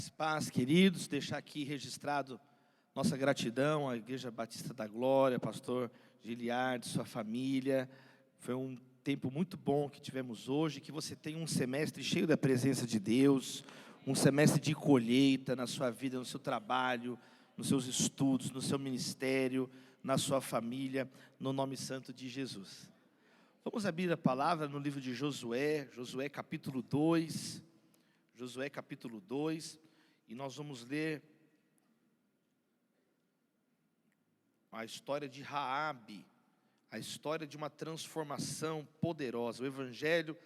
Paz, queridos, deixar aqui registrado nossa gratidão à Igreja Batista da Glória, pastor Giliard, sua família. Foi um tempo muito bom que tivemos hoje, que você tenha um semestre cheio da presença de Deus, um semestre de colheita na sua vida, no seu trabalho, nos seus estudos, no seu ministério, na sua família, no nome santo de Jesus. Vamos abrir a palavra no livro de Josué, Josué capítulo 2, e nós vamos ler a história de Raabe, a história de uma transformação poderosa. O Evangelho,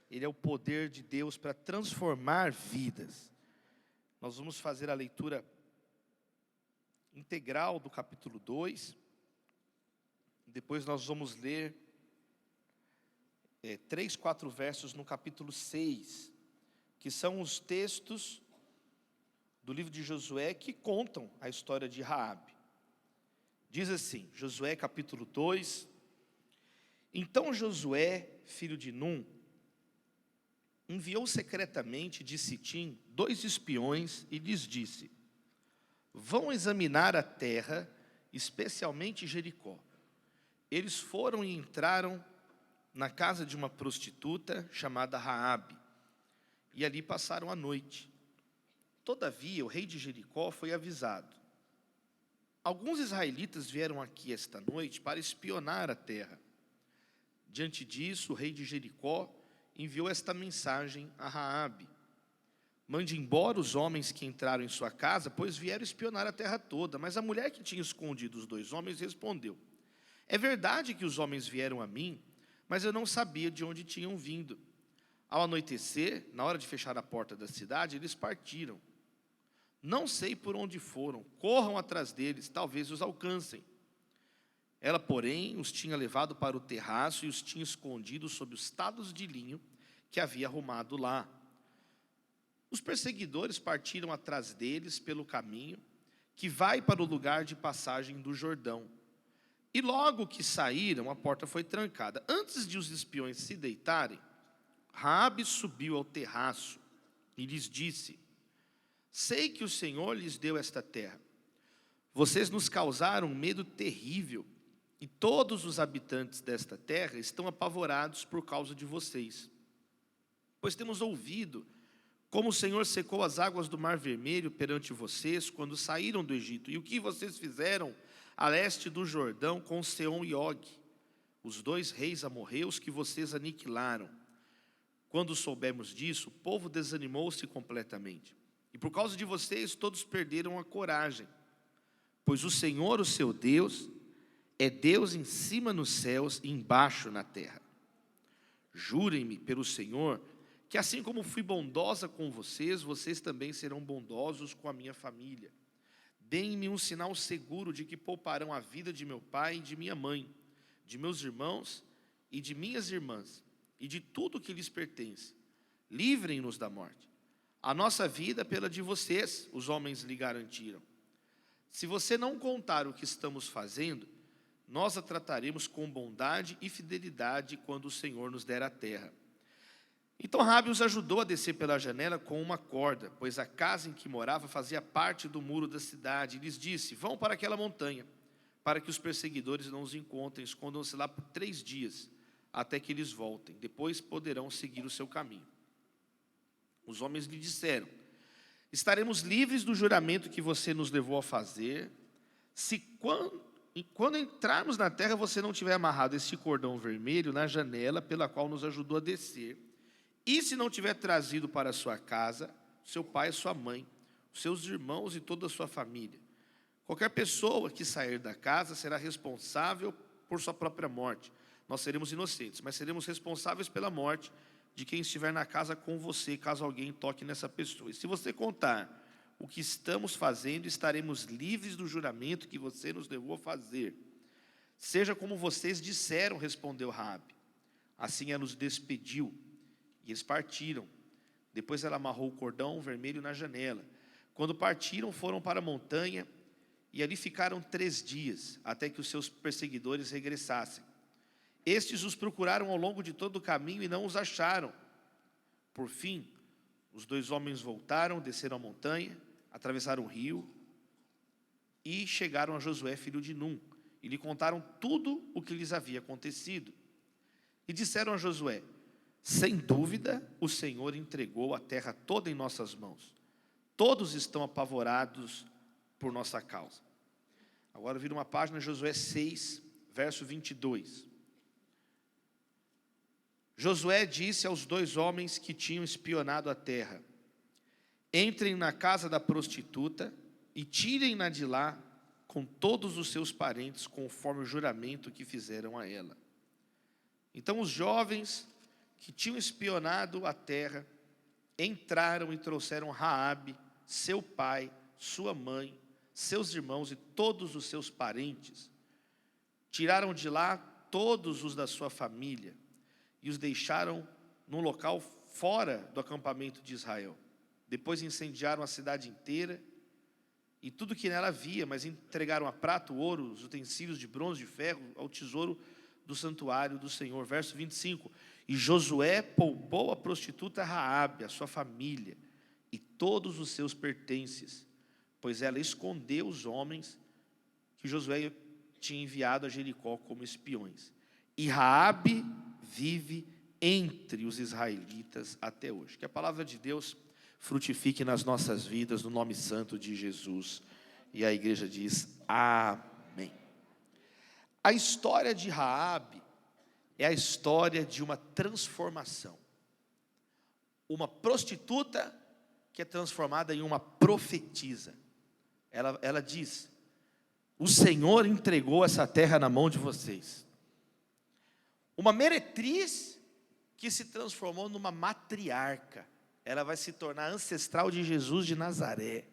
ele é o poder de Deus para transformar vidas. Nós vamos fazer a leitura integral do capítulo 2, depois nós vamos ler 3, 4 versos no capítulo 6, que são os textos do livro de Josué que contam a história de Raabe. Diz assim, Josué capítulo 2: Então Josué, filho de Num, enviou secretamente de Sitim 2 espiões e lhes disse: Vão examinar a terra, especialmente Jericó. Eles foram e entraram na casa de uma prostituta chamada Raabe, e ali passaram a noite. Todavia, o rei de Jericó foi avisado: Alguns israelitas vieram aqui esta noite para espionar a terra. Diante disso, o rei de Jericó enviou esta mensagem a Raabe: Mande embora os homens que entraram em sua casa, pois vieram espionar a terra toda. Mas a mulher que tinha escondido os 2 homens respondeu: É verdade que os homens vieram a mim, mas eu não sabia de onde tinham vindo. Ao anoitecer, na hora de fechar a porta da cidade, eles partiram. Não sei por onde foram, corram atrás deles, talvez os alcancem. Ela, porém, os tinha levado para o terraço e os tinha escondido sob os tados de linho que havia arrumado lá. Os perseguidores partiram atrás deles pelo caminho que vai para o lugar de passagem do Jordão. E logo que saíram, a porta foi trancada. Antes de os espiões se deitarem, Raabe subiu ao terraço e lhes disse: Sei que o Senhor lhes deu esta terra. Vocês nos causaram um medo terrível, e todos os habitantes desta terra estão apavorados por causa de vocês. Pois temos ouvido como o Senhor secou as águas do Mar Vermelho perante vocês quando saíram do Egito, e o que vocês fizeram a leste do Jordão com Seom e Og, os 2 reis amorreus que vocês aniquilaram. Quando soubemos disso, o povo desanimou-se completamente. E por causa de vocês, todos perderam a coragem. Pois o Senhor, o seu Deus, é Deus em cima nos céus e embaixo na terra. Jurem-me pelo Senhor, que assim como fui bondosa com vocês, vocês também serão bondosos com a minha família. Deem-me um sinal seguro de que pouparão a vida de meu pai e de minha mãe, de meus irmãos e de minhas irmãs, e de tudo que lhes pertence. Livrem-nos da morte. A nossa vida pela de vocês, os homens lhe garantiram. Se você não contar o que estamos fazendo, nós a trataremos com bondade e fidelidade quando o Senhor nos der a terra. Então Raabe os ajudou a descer pela janela com uma corda, pois a casa em que morava fazia parte do muro da cidade, e lhes disse: Vão para aquela montanha, para que os perseguidores não os encontrem, escondam-se lá por 3 dias, até que eles voltem, depois poderão seguir o seu caminho. Os homens lhe disseram: Estaremos livres do juramento que você nos levou a fazer, se quando entrarmos na terra você não tiver amarrado este cordão vermelho na janela pela qual nos ajudou a descer, e se não tiver trazido para a sua casa seu pai e sua mãe, os seus irmãos e toda a sua família. Qualquer pessoa que sair da casa será responsável por sua própria morte. Nós seremos inocentes, mas seremos responsáveis pela morte de quem estiver na casa com você, caso alguém toque nessa pessoa. E se você contar o que estamos fazendo, estaremos livres do juramento que você nos levou a fazer. Seja como vocês disseram, respondeu Raabe. Assim ela os despediu, e eles partiram. Depois ela amarrou o cordão vermelho na janela. Quando partiram, foram para a montanha, e ali ficaram 3 dias, até que os seus perseguidores regressassem. Estes os procuraram ao longo de todo o caminho e não os acharam. Por fim, Os 2 homens voltaram, desceram a montanha, atravessaram o rio e chegaram a Josué, filho de Num, e lhe contaram tudo o que lhes havia acontecido. E disseram a Josué: sem dúvida, o Senhor entregou a terra toda em nossas mãos. Todos estão apavorados por nossa causa. Agora vira uma página, Josué 6, verso 22. Josué disse aos 2 homens que tinham espionado a terra: entrem na casa da prostituta e tirem-na de lá com todos os seus parentes, conforme o juramento que fizeram a ela. Então os jovens que tinham espionado a terra entraram e trouxeram Raabe, seu pai, sua mãe, seus irmãos e todos os seus parentes. Tiraram de lá todos os da sua família e os deixaram num local fora do acampamento de Israel. Depois incendiaram a cidade inteira e tudo que nela havia, mas entregaram a prata, o ouro, os utensílios de bronze e de ferro ao tesouro do santuário do Senhor. Verso 25. E Josué poupou a prostituta Raabe, a sua família e todos os seus pertences, pois ela escondeu os homens que Josué tinha enviado a Jericó como espiões. E Raabe vive entre os israelitas até hoje. Que a palavra de Deus frutifique nas nossas vidas, no nome santo de Jesus. E a igreja diz amém. A história de Raabe é a história de uma transformação. Uma prostituta que é transformada em uma profetisa. Ela diz: o Senhor entregou essa terra na mão de vocês. Uma meretriz que se transformou numa matriarca. Ela vai se tornar ancestral de Jesus de Nazaré.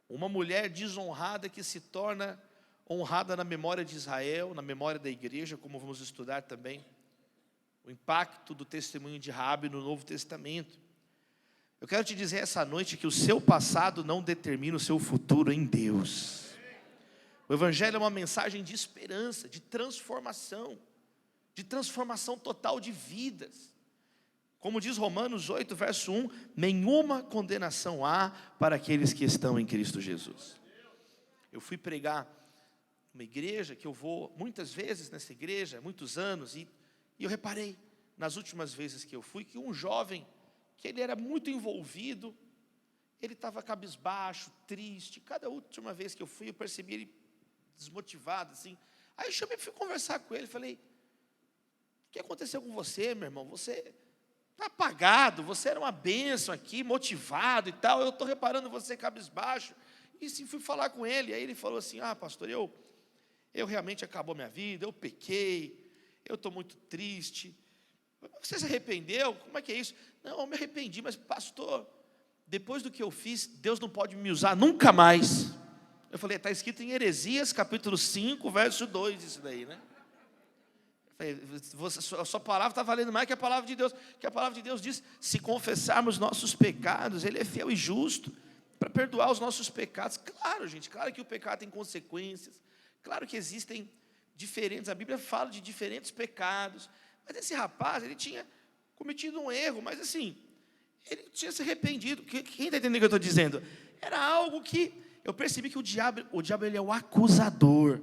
Uma mulher desonrada que se torna honrada na memória de Israel, na memória da igreja, como vamos estudar também o impacto do testemunho de Raabe no Novo Testamento. Eu quero te dizer essa noite que o seu passado não determina o seu futuro em Deus. O Evangelho é uma mensagem de esperança, de transformação total de vidas. Como diz Romanos 8, verso 1, nenhuma condenação há para aqueles que estão em Cristo Jesus. Eu fui pregar numa igreja, que eu vou muitas vezes nessa igreja, há muitos anos, e eu reparei, nas últimas vezes que eu fui, que um jovem, que ele era muito envolvido, ele estava cabisbaixo, triste. Cada última vez que eu fui, eu percebi ele desmotivado, assim. Aí eu chamei, fui conversar com ele, falei: o que aconteceu com você, meu irmão? Você está apagado, você era uma bênção aqui, motivado e tal, eu estou reparando você cabisbaixo. E sim, fui falar com ele, aí ele falou assim: pastor, eu realmente acabou minha vida, eu pequei, eu estou muito triste. Você se arrependeu? Como é que é isso? Não, eu me arrependi, mas pastor, depois do que eu fiz, Deus não pode me usar nunca mais. Eu falei: está escrito em Heresias, capítulo 5, verso 2, isso daí, né? A sua palavra está valendo mais que a palavra de Deus. Que a palavra de Deus diz: se confessarmos nossos pecados, Ele é fiel e justo para perdoar os nossos pecados. Claro, gente, claro que o pecado tem consequências. Claro que existem diferentes, a Bíblia fala de diferentes pecados. Mas esse rapaz, ele tinha cometido um erro, mas assim, ele tinha se arrependido. Quem está entendendo o que eu estou dizendo? Era algo que eu percebi que o diabo ele é o acusador.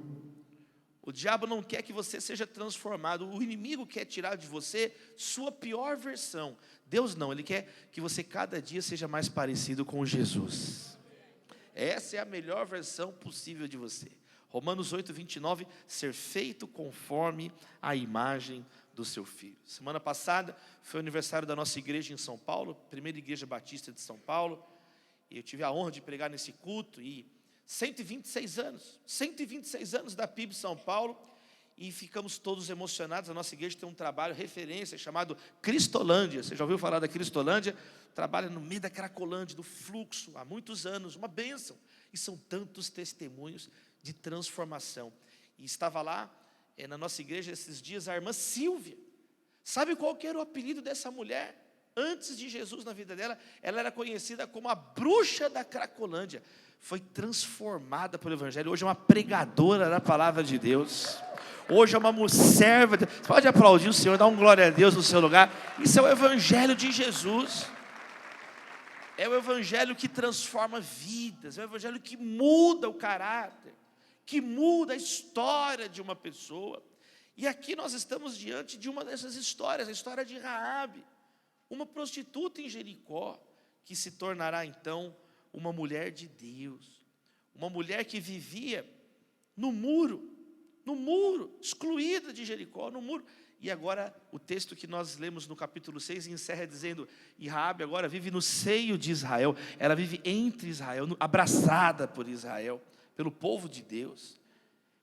O diabo não quer que você seja transformado. O inimigo quer tirar de você sua pior versão. Deus não, Ele quer que você cada dia seja mais parecido com Jesus. Essa é a melhor versão possível de você. Romanos 8, 29, ser feito conforme a imagem do seu Filho. Semana passada foi o aniversário da nossa igreja em São Paulo, primeira igreja batista de São Paulo. E eu tive a honra de pregar nesse culto e 126 anos da PIB São Paulo, e ficamos todos emocionados. A nossa igreja tem um trabalho, referência, chamado Cristolândia. Você já ouviu falar da Cristolândia? Trabalha no meio da Cracolândia, do fluxo, há muitos anos, uma bênção. E são tantos testemunhos de transformação. E estava lá, na nossa igreja, esses dias, a irmã Silvia. Sabe qual que era o apelido dessa mulher? Antes de Jesus na vida dela, ela era conhecida como a bruxa da Cracolândia. Foi transformada pelo Evangelho. Hoje é uma pregadora da palavra de Deus. Hoje é uma serva. Você pode aplaudir o Senhor, dar um glória a Deus no seu lugar. Isso é o Evangelho de Jesus. é o evangelho que transforma vidas, é o evangelho que muda o caráter, que muda a história de uma pessoa. E aqui nós estamos diante de uma dessas histórias, a história de Raabe, uma prostituta em Jericó, que se tornará então uma mulher de Deus, uma mulher que vivia no muro, excluída de Jericó, no muro. E agora o texto que nós lemos no capítulo 6 encerra dizendo, e Raabe agora vive no seio de Israel, ela vive entre Israel, abraçada por Israel, pelo povo de Deus.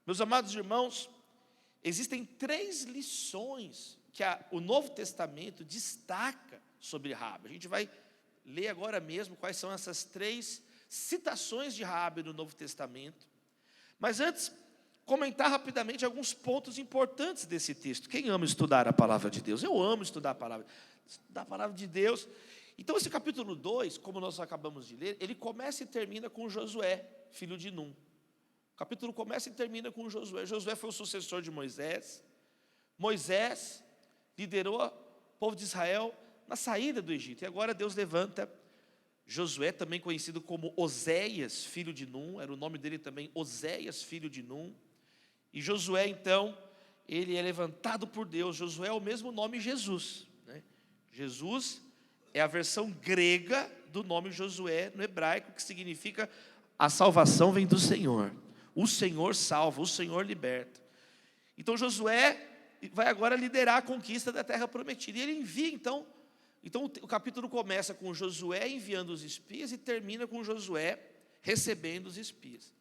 Meus amados irmãos, existem 3 lições que o Novo Testamento destaca sobre Raabe. A gente vai ler agora mesmo quais são essas 3 citações de Raabe no Novo Testamento. Mas antes, comentar rapidamente alguns pontos importantes desse texto. Quem ama estudar a palavra de Deus? Eu amo estudar a palavra de Deus. Então esse capítulo 2, como nós acabamos de ler, ele começa e termina com Josué, filho de Num. O capítulo começa e termina com Josué. Josué foi o sucessor de Moisés. Moisés liderou o povo de Israel na saída do Egito. E agora Deus levanta Josué, também conhecido como Oséias, filho de Num. Era o nome dele também, Oséias, filho de Num. E Josué, então, ele é levantado por Deus. Josué é o mesmo nome Jesus, né? Jesus é a versão grega do nome Josué no hebraico, que significa a salvação vem do Senhor. O Senhor salva, o Senhor liberta. Então Josué vai agora liderar a conquista da terra prometida. E ele envia, então o capítulo começa com Josué enviando os espias e termina com Josué recebendo os espias.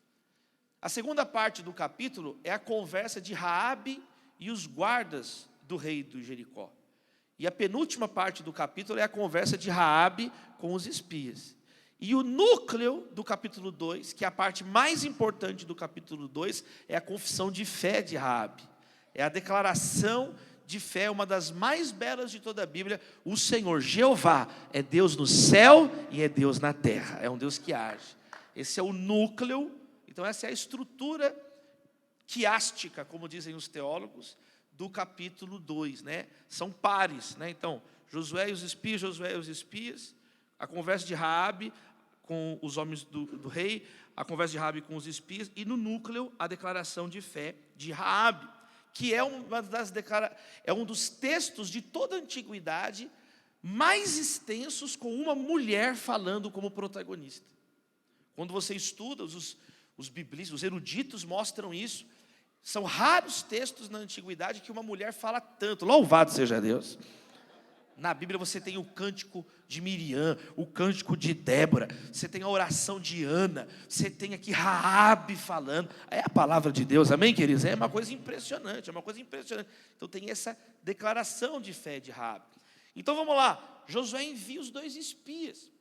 A segunda parte do capítulo é a conversa de Raabe e os guardas do rei do Jericó. E a penúltima parte do capítulo é a conversa de Raabe com os espias. E o núcleo do capítulo 2, que é a parte mais importante do capítulo 2, é a confissão de fé de Raabe. É a declaração de fé, uma das mais belas de toda a Bíblia. O Senhor, Jeová, é Deus no céu e é Deus na terra. É um Deus que age. Esse é o núcleo. Então essa é a estrutura quiástica, como dizem os teólogos, do capítulo 2, né? São pares, né? Então, Josué e os espias, a conversa de Raabe com os homens do rei, a conversa de Raabe com os espias, e no núcleo, a declaração de fé de Raabe, que é um dos textos de toda a antiguidade mais extensos com uma mulher falando como protagonista. Quando você estuda, os biblistas, os eruditos mostram isso. São raros textos na antiguidade que uma mulher fala tanto. Louvado seja Deus. Na Bíblia você tem o cântico de Miriam, o cântico de Débora, você tem a oração de Ana, você tem aqui Raabe falando. É a palavra de Deus, amém, queridos? É uma coisa impressionante, Então tem essa declaração de fé de Raabe. Então vamos lá, Josué envia os 2 espias.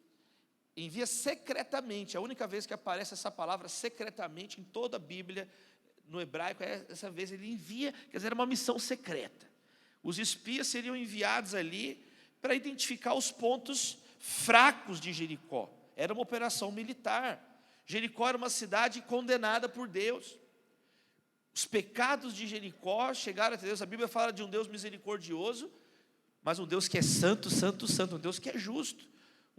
Envia secretamente. A única vez que aparece essa palavra secretamente em toda a Bíblia, no hebraico, essa vez ele envia, quer dizer, era uma missão secreta. Os espias seriam enviados ali para identificar os pontos fracos de Jericó. Era uma operação militar. Jericó era uma cidade condenada por Deus. Os pecados de Jericó chegaram até Deus. A Bíblia fala de um Deus misericordioso, mas um Deus que é santo, santo, santo, um Deus que é justo,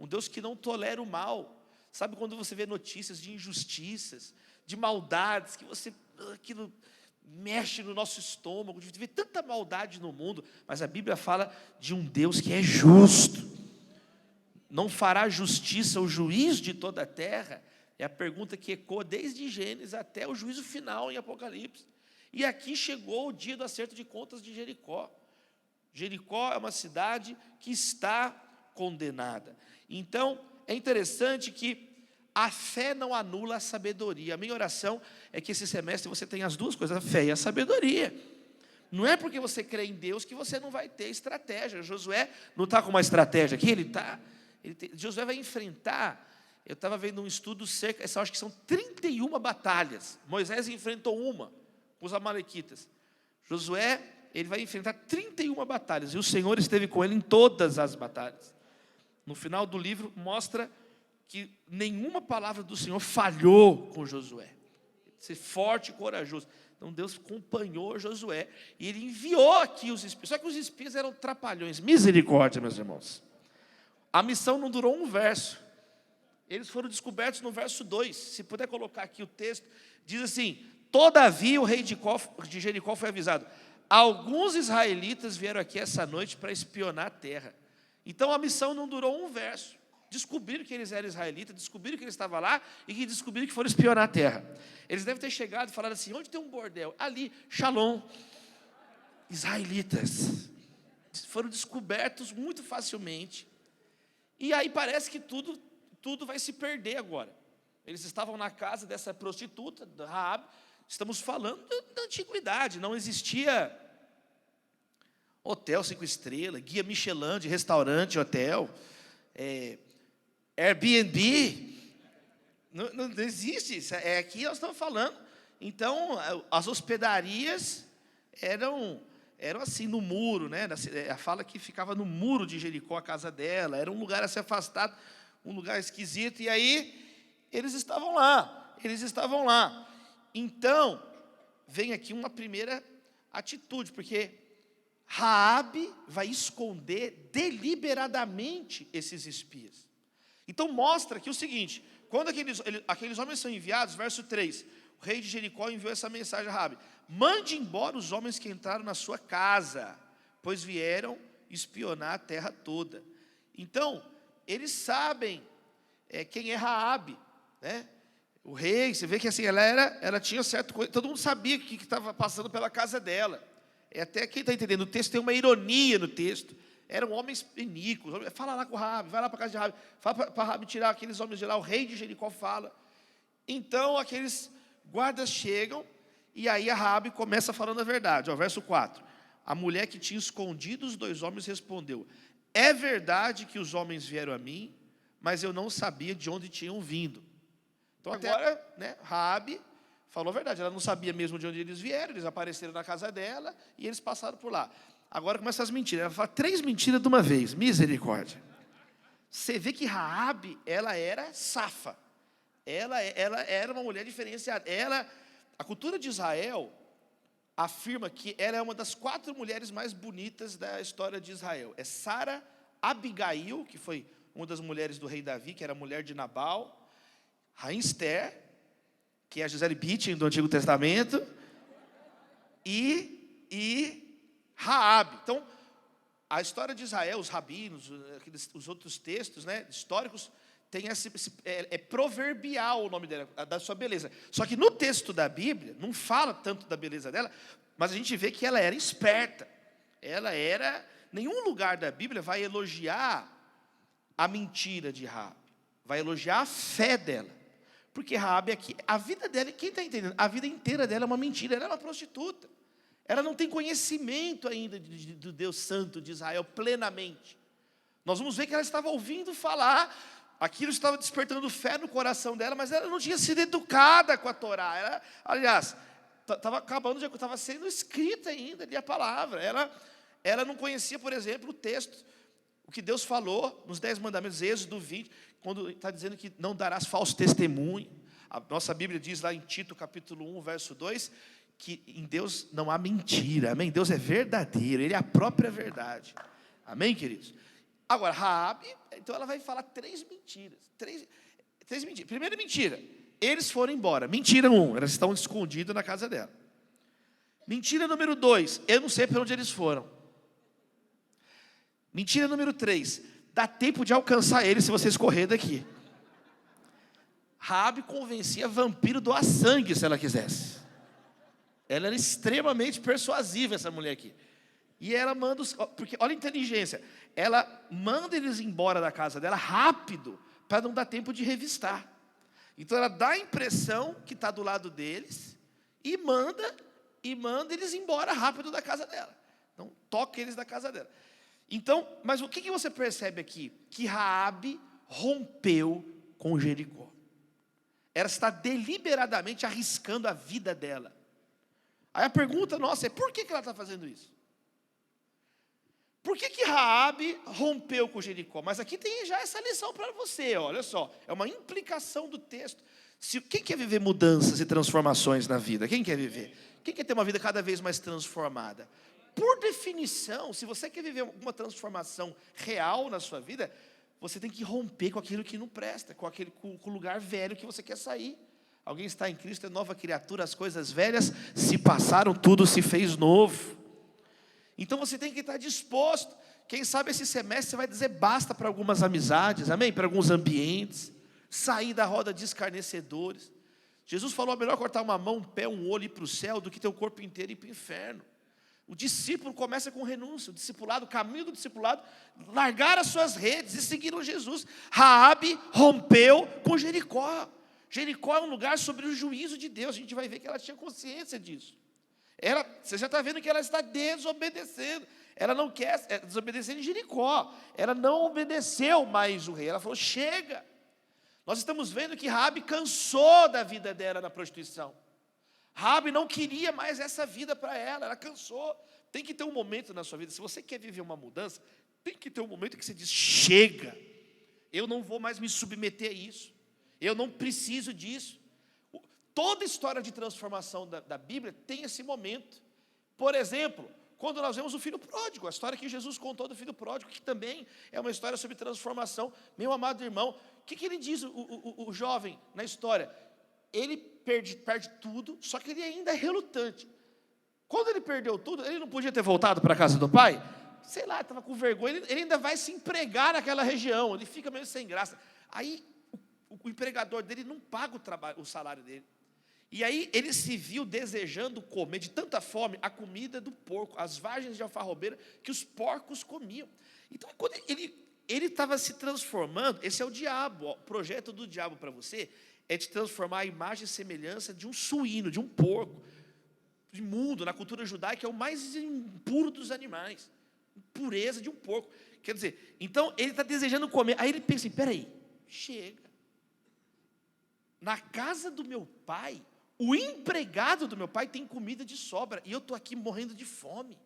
um Deus que não tolera o mal. Sabe quando você vê notícias de injustiças, de maldades, que aquilo mexe no nosso estômago, de ver tanta maldade no mundo, mas a Bíblia fala de um Deus que é justo. Não fará justiça o juiz de toda a terra? É a pergunta que ecoa desde Gênesis até o juízo final em Apocalipse. E aqui chegou o dia do acerto de contas de Jericó. Jericó é uma cidade que está condenada. Então, é interessante que a fé não anula a sabedoria. A minha oração é que esse semestre você tenha as duas coisas, a fé e a sabedoria. Não é porque você crê em Deus que você não vai ter estratégia. Josué não está com uma estratégia aqui, Josué vai enfrentar. Eu estava vendo um estudo acho que são 31 batalhas. Moisés enfrentou uma com os amalequitas. Josué, ele vai enfrentar 31 batalhas, e o Senhor esteve com ele em todas as batalhas. No final do livro mostra que nenhuma palavra do Senhor falhou com Josué. Ser forte e corajoso. Então Deus acompanhou Josué e ele enviou aqui os espias. Só que os espias eram trapalhões. Misericórdia, meus irmãos. A missão não durou um verso. Eles foram descobertos no verso 2. Se puder colocar aqui o texto, diz assim: todavia o rei de Jericó foi avisado: alguns israelitas vieram aqui essa noite para espionar a terra. Então a missão não durou um verso. Descobriram que eles eram israelitas, descobriram que eles estavam lá e que descobriram que foram espionar a terra. Eles devem ter chegado e falado assim: onde tem um bordel? Ali, Shalom. Israelitas. Foram descobertos muito facilmente. E aí parece que tudo vai se perder agora. Eles estavam na casa dessa prostituta, da Raabe. Estamos falando da antiguidade, não existia hotel 5 estrelas, guia Michelin de restaurante, hotel, Airbnb, não existe isso, aqui nós estamos falando. Então, as hospedarias eram assim, no muro, né? Fala que ficava no muro de Jericó a casa dela, era um lugar assim afastado, um lugar esquisito, e aí eles estavam lá. Então, vem aqui uma primeira atitude, porque Raabe vai esconder deliberadamente esses espias. Então mostra aqui o seguinte: quando aqueles homens são enviados, verso 3, o rei de Jericó enviou essa mensagem a Raabe: mande embora os homens que entraram na sua casa, pois vieram espionar a terra toda. Então, eles sabem quem é Raabe, né? O rei, você vê que assim, ela tinha certo coisa, todo mundo sabia o que estava passando pela casa dela. Até quem está entendendo, o texto tem uma ironia no texto. Eram homens iníquos. Fala lá com o Raabe, vai lá para a casa de Raabe, fala para Raabe tirar aqueles homens de lá. O rei de Jericó fala. Então aqueles guardas chegam, e aí a Raabe começa falando a verdade. Verso 4: a mulher que tinha escondido os 2 homens respondeu: é verdade que os homens vieram a mim, mas eu não sabia de onde tinham vindo. Então agora, né, Raabe falou a verdade. Ela não sabia mesmo de onde eles vieram. Eles apareceram na casa dela e eles passaram por lá. Agora começam as mentiras. Ela fala 3 mentiras de uma vez. Misericórdia. Você vê que Raabe, ela era safa. Ela era uma mulher diferenciada. A cultura de Israel afirma que ela é uma das 4 mulheres mais bonitas da história de Israel. É Sara, Abigail, que foi uma das mulheres do rei Davi, que era mulher de Nabal, Rainha Esther, que é a Gisele Bündchen do Antigo Testamento, e Raabe. Então, a história de Israel, os rabinos, os outros textos, né, históricos, tem proverbial o nome dela, da sua beleza. Só que no texto da Bíblia, não fala tanto da beleza dela, mas a gente vê que ela era esperta. Nenhum lugar da Bíblia vai elogiar a mentira de Raabe, vai elogiar a fé dela. Porque Raabe aqui, a vida dela, quem está entendendo? A vida inteira dela é uma mentira, ela é uma prostituta. Ela não tem conhecimento ainda do Deus Santo de Israel plenamente. Nós vamos ver que ela estava ouvindo falar, aquilo estava despertando fé no coração dela, mas ela não tinha sido educada com a Torá. Aliás, estava sendo escrita ainda ali a palavra. Ela não conhecia, por exemplo, o texto, o que Deus falou nos 10 mandamentos, Êxodo 20, quando está dizendo que não darás falso testemunho. A nossa Bíblia diz lá em Tito, capítulo 1, verso 2, que em Deus não há mentira, amém? Deus é verdadeiro, Ele é a própria verdade, amém, queridos? Agora, Raabe, então ela vai falar 3 mentiras, três mentiras. Primeira mentira, eles foram embora. Mentira 1, elas estão escondidas na casa dela. Mentira número 2, eu não sei para onde eles foram. Mentira número 3, dá tempo de alcançar eles se vocês correr daqui. Raabe convencia vampiro a doar sangue se ela quisesse. Ela era extremamente persuasiva, essa mulher aqui. E ela manda porque olha a inteligência. Ela manda eles embora da casa dela rápido, para não dar tempo de revistar. Então ela dá a impressão que está do lado deles e manda eles embora rápido da casa dela. Então toca eles da casa dela. Então, mas o que você percebe aqui? Que Raabe rompeu com Jericó. Ela está deliberadamente arriscando a vida dela. Aí a pergunta nossa é: por que ela está fazendo isso? Por que Raabe rompeu com Jericó? Mas aqui tem já essa lição para você, olha só. É uma implicação do texto. Quem quer viver mudanças e transformações na vida? Quem quer viver? Quem quer ter uma vida cada vez mais transformada? Por definição, se você quer viver uma transformação real na sua vida, você tem que romper com aquilo que não presta, com o lugar velho que você quer sair. Alguém está em Cristo, é nova criatura, as coisas velhas se passaram, tudo se fez novo. Então você tem que estar disposto. Quem sabe esse semestre você vai dizer basta para algumas amizades, amém? Para alguns ambientes, sair da roda de escarnecedores. Jesus falou, é melhor cortar uma mão, um pé, um olho e ir para o céu, do que ter o corpo inteiro e ir para o inferno. O discípulo começa com renúncia, o discipulado, o caminho do discipulado, largaram as suas redes e seguiram Jesus. Raabe rompeu com Jericó. Jericó é um lugar sobre o juízo de Deus, a gente vai ver que ela tinha consciência disso. Você já está vendo que ela está desobedecendo, ela não quer desobedecer em Jericó, ela não obedeceu mais o rei, ela falou, chega. Nós estamos vendo que Raabe cansou da vida dela na prostituição. Raabe não queria mais essa vida para ela cansou. Tem que ter um momento na sua vida, se você quer viver uma mudança, tem que ter um momento que você diz, chega, eu não vou mais me submeter a isso, eu não preciso disso. Toda história de transformação da Bíblia tem esse momento. Por exemplo, quando nós vemos o filho pródigo, a história que Jesus contou do filho pródigo, que também é uma história sobre transformação. Meu amado irmão, o que ele diz, o jovem, na história? Ele perde tudo, só que ele ainda é relutante. Quando ele perdeu tudo, ele não podia ter voltado para a casa do pai? Sei lá, estava com vergonha, ele ainda vai se empregar naquela região, ele fica meio sem graça. Aí, o empregador dele não paga o salário dele. E aí ele se viu desejando comer de tanta fome a comida do porco, as vagens de alfarrobeira que os porcos comiam. Então, quando ele estava se transformando, esse é o diabo, o projeto do diabo para você é te transformar a imagem e semelhança de um suíno, de um porco, imundo. Na cultura judaica é o mais impuro dos animais, pureza de um porco. Quer dizer, então ele está desejando comer, aí ele pensa assim, peraí, chega. Na casa do meu pai, o empregado do meu pai tem comida de sobra, e eu estou aqui morrendo de fome.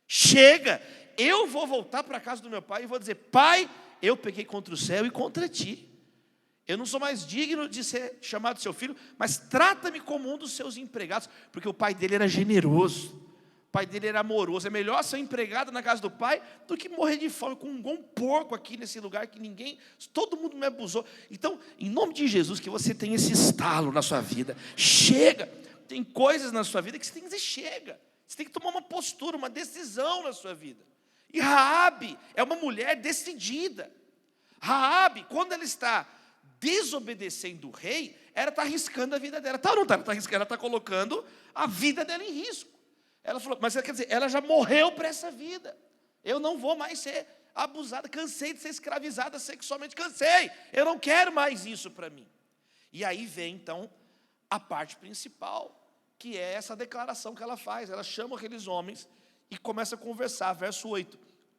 Chega, eu vou voltar para a casa do meu pai e vou dizer, pai, eu pequei contra o céu e contra ti. Eu não sou mais digno de ser chamado seu filho, mas trata-me como um dos seus empregados, porque o pai dele era generoso, o pai dele era amoroso. É melhor ser empregado na casa do pai do que morrer de fome com um bom porco aqui nesse lugar que todo mundo me abusou. Então, em nome de Jesus, que você tenha esse estalo na sua vida. Chega, tem coisas na sua vida que você tem que dizer chega. Você tem que tomar uma postura, uma decisão na sua vida. E Raabe é uma mulher decidida. Raabe, quando ela está desobedecendo o rei, ela está arriscando a vida dela. Tá ou não está? Ela está colocando a vida dela em risco. Ela falou, mas quer dizer, ela já morreu para essa vida. Eu não vou mais ser abusada, cansei de ser escravizada sexualmente, cansei. Eu não quero mais isso para mim. E aí vem então a parte principal, que é essa declaração que ela faz. Ela chama aqueles homens e começa a conversar. Verso 8.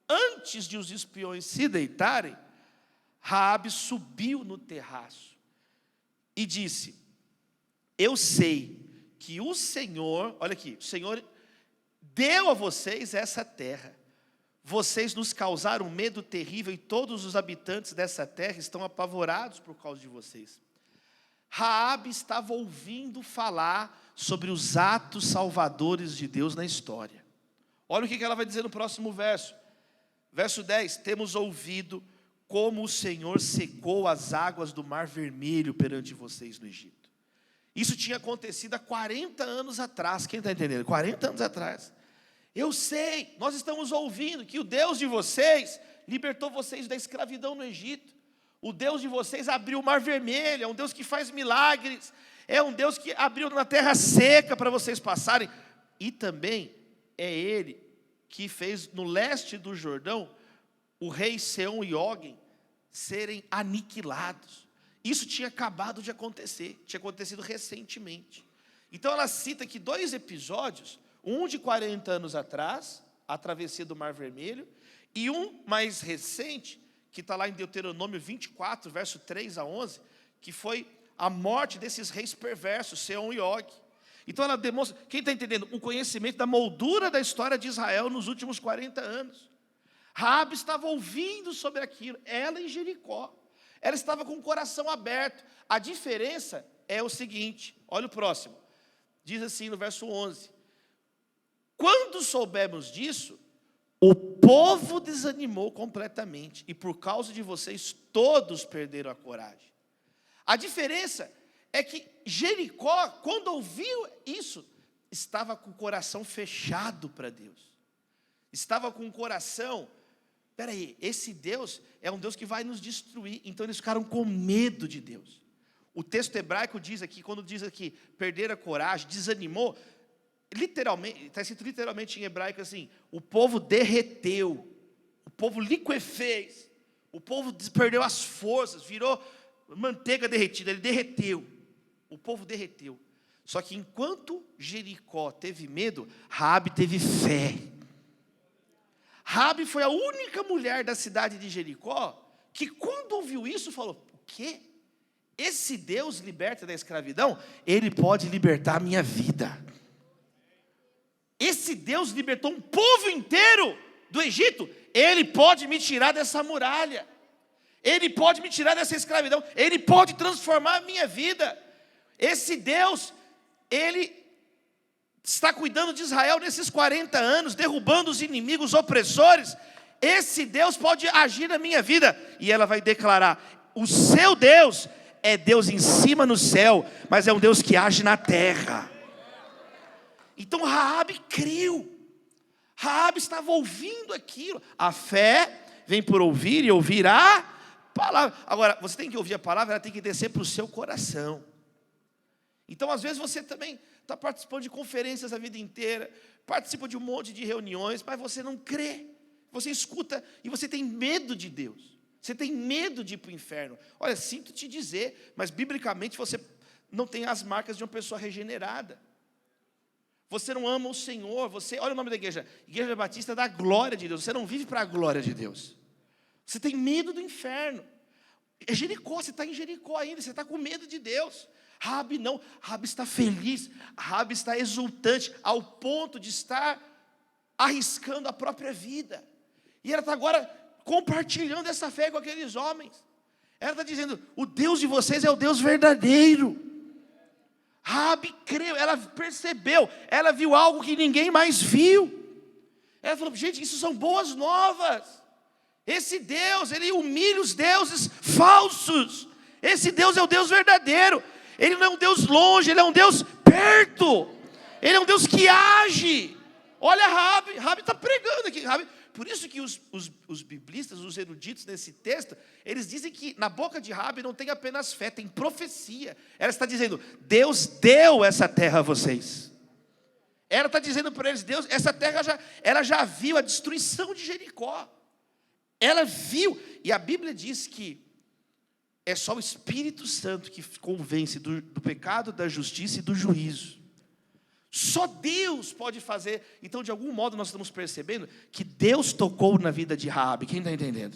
Antes de os espiões se deitarem, Raabe subiu no terraço e disse, eu sei que o Senhor, olha aqui, o Senhor deu a vocês essa terra. Vocês nos causaram medo terrível e todos os habitantes dessa terra estão apavorados por causa de vocês. Raabe estava ouvindo falar sobre os atos salvadores de Deus na história. Olha o que ela vai dizer no próximo verso. Verso 10, temos ouvido como o Senhor secou as águas do Mar Vermelho perante vocês no Egito. Isso tinha acontecido há 40 anos atrás. Quem está entendendo? 40 anos atrás. Eu sei, nós estamos ouvindo que o Deus de vocês libertou vocês da escravidão no Egito. O Deus de vocês abriu o Mar Vermelho, é um Deus que faz milagres, é um Deus que abriu na terra seca para vocês passarem. E também é Ele que fez no leste do Jordão o rei Seom e Og serem aniquilados. Isso tinha acabado de acontecer, tinha acontecido recentemente. Então ela cita aqui 2 episódios, um de 40 anos atrás, a travessia do Mar Vermelho, e um mais recente, que está lá em Deuteronômio 24, verso 3 a 11, que foi a morte desses reis perversos, Seom e Og. Então ela demonstra, quem está entendendo? Um conhecimento da moldura da história de Israel nos últimos 40 anos. Raabe estava ouvindo sobre aquilo, ela em Jericó. Ela estava com o coração aberto. A diferença é o seguinte, olha o próximo. Diz assim no verso 11. Quando soubemos disso, o povo desanimou completamente, e por causa de vocês, todos perderam a coragem. A diferença é que Jericó, quando ouviu isso, estava com o coração fechado para Deus. Estava com o coração, peraí, esse Deus é um Deus que vai nos destruir. Então eles ficaram com medo de Deus. O texto hebraico diz aqui, quando diz aqui, perder a coragem, desanimou, literalmente, está escrito literalmente em hebraico assim, o povo derreteu, o povo liquefez, o povo perdeu as forças, virou manteiga derretida, ele derreteu, o povo derreteu. Só que enquanto Jericó teve medo, Raabe teve fé. Raabe foi a única mulher da cidade de Jericó que quando ouviu isso falou, o quê? Esse Deus liberta da escravidão, Ele pode libertar a minha vida. Esse Deus libertou um povo inteiro do Egito, Ele pode me tirar dessa muralha, Ele pode me tirar dessa escravidão, Ele pode transformar a minha vida. Esse Deus, Ele está cuidando de Israel nesses 40 anos, derrubando os inimigos opressores. Esse Deus pode agir na minha vida. E ela vai declarar, o seu Deus é Deus em cima no céu, mas é um Deus que age na terra. Então Raabe creu. Raabe estava ouvindo aquilo. A fé vem por ouvir e ouvir a palavra. Agora, você tem que ouvir a palavra, ela tem que descer para o seu coração. Então, às vezes, você também está participando de conferências a vida inteira, participa de um monte de reuniões, mas você não crê. Você escuta e você tem medo de Deus. Você tem medo de ir para o inferno. Olha, sinto te dizer, mas biblicamente você não tem as marcas de uma pessoa regenerada. Você não ama o Senhor, olha o nome da igreja, Igreja Batista da Glória de Deus, você não vive para a glória de Deus. Você tem medo do inferno. É Jericó, você está em Jericó ainda, você está com medo de Deus. Raabe não, Raabe está feliz, Raabe está exultante, ao ponto de estar arriscando a própria vida. E ela está agora compartilhando essa fé com aqueles homens. Ela está dizendo, o Deus de vocês é o Deus verdadeiro. Raabe creu, ela percebeu, ela viu algo que ninguém mais viu. Ela falou, gente, isso são boas novas. Esse Deus, Ele humilha os deuses falsos. Esse Deus é o Deus verdadeiro. Ele não é um Deus longe, Ele é um Deus perto. Ele é um Deus que age. Olha Raabe está pregando aqui. Por isso que os biblistas, os eruditos nesse texto, eles dizem que na boca de Raabe não tem apenas fé, tem profecia. Ela está dizendo, Deus deu essa terra a vocês. Ela está dizendo para eles, Deus, essa terra ela já viu a destruição de Jericó. Ela viu, e a Bíblia diz que é só o Espírito Santo que convence do pecado, da justiça e do juízo. Só Deus pode fazer. Então, de algum modo, nós estamos percebendo que Deus tocou na vida de Raabe. Quem está entendendo?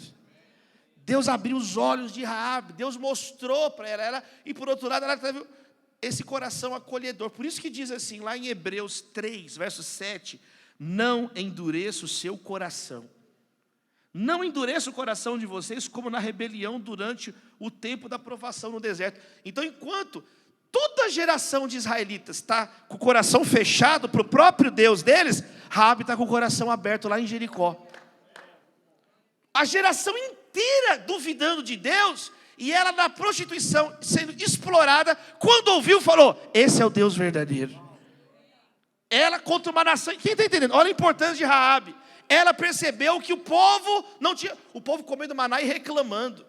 Deus abriu os olhos de Raabe. Deus mostrou para ela. E por outro lado, ela teve esse coração acolhedor. Por isso que diz assim, lá em Hebreus 3, verso 7. Não endureça o seu coração. Não endureça o coração de vocês como na rebelião durante o tempo da provação no deserto. Então, enquanto toda a geração de israelitas está com o coração fechado para o próprio Deus deles, Raabe está com o coração aberto lá em Jericó. A geração inteira duvidando de Deus, e ela na prostituição, sendo explorada, quando ouviu, falou, esse é o Deus verdadeiro. Ela contra uma nação, quem está entendendo? Olha a importância de Raabe. Ela percebeu que o povo não tinha, o povo comendo maná e reclamando.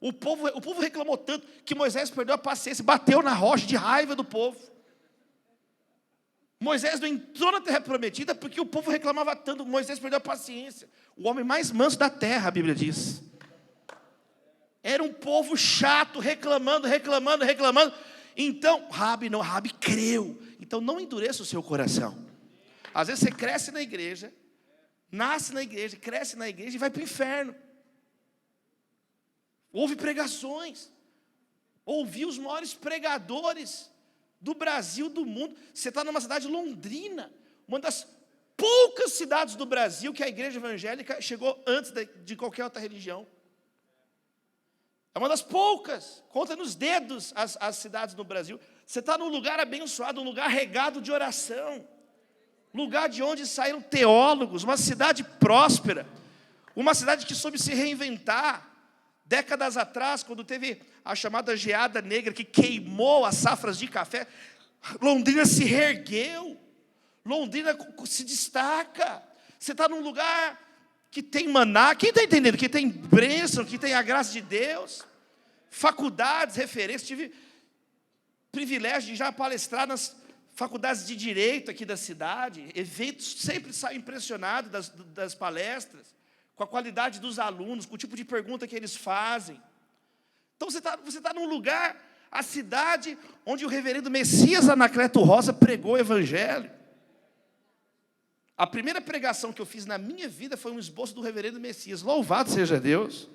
O povo reclamou tanto que Moisés perdeu a paciência, bateu na rocha de raiva do povo. Moisés não entrou na terra prometida porque o povo reclamava tanto. Moisés perdeu a paciência. O homem mais manso da terra, a Bíblia diz. Era um povo chato, reclamando. Então, Raabe creu. Então, não endureça o seu coração. Às vezes você cresce na igreja, nasce na igreja, cresce na igreja e vai para o inferno. Houve pregações, ouvi os maiores pregadores do Brasil, do mundo. Você está numa cidade Londrina, uma das poucas cidades do Brasil que a igreja evangélica chegou antes de qualquer outra religião. É uma das poucas, conta nos dedos as cidades no Brasil. Você está num lugar abençoado, um lugar regado de oração. lugar de onde saíram teólogos, uma cidade próspera, uma cidade que soube se reinventar. Décadas atrás, quando teve a chamada geada negra que queimou as safras de café, Londrina se reergueu, Londrina se destaca. Você está num lugar que tem maná, quem está entendendo? Que tem bênção, que tem a graça de Deus, faculdades, referências. Tive privilégio de já palestrar nas faculdades de direito aqui da cidade, eventos, sempre saio impressionado das palestras, com a qualidade dos alunos, com o tipo de pergunta que eles fazem. Então você tá num lugar, a cidade onde o reverendo Messias Anacleto Rosa pregou o evangelho. A primeira pregação que eu fiz na minha vida foi um esboço do reverendo Messias, louvado seja Deus.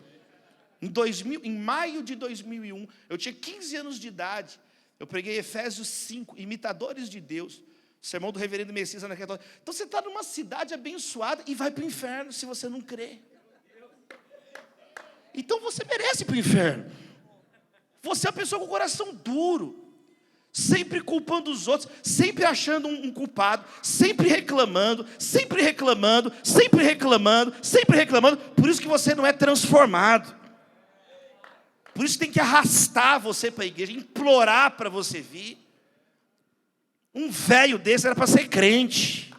Em maio de 2001, eu tinha 15 anos de idade, eu preguei Efésios 5, imitadores de Deus, sermão do reverendo Messias Anacleto Rosa. Então você está numa cidade abençoada e vai para o inferno se você não crê. Então você merece ir para o inferno. Você é uma pessoa com o coração duro, sempre culpando os outros, sempre achando um culpado, sempre reclamando, sempre reclamando, sempre reclamando, sempre reclamando. Por isso que você não é transformado. Por isso tem que arrastar você para a igreja, implorar para você vir. Um velho desse era para ser crente.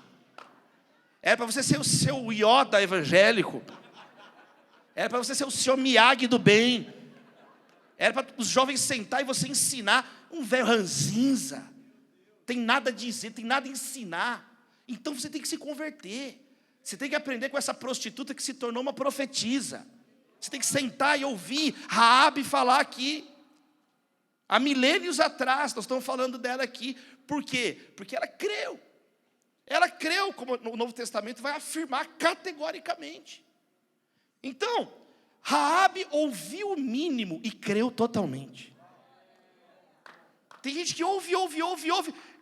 Era para você ser o seu Yoda evangélico. Era para você ser o seu Miyagi do bem. Era para os jovens sentar e você ensinar. Um velho ranzinza. Tem nada a dizer, tem nada a ensinar. Então você tem que se converter. Você tem que aprender com essa prostituta que se tornou uma profetisa. Você tem que sentar e ouvir Raabe falar aqui. Há milênios atrás, nós estamos falando dela aqui. Por quê? Porque ela creu. Ela creu, como o Novo Testamento vai afirmar categoricamente. Então, Raabe ouviu o mínimo e creu totalmente. Tem gente que ouve.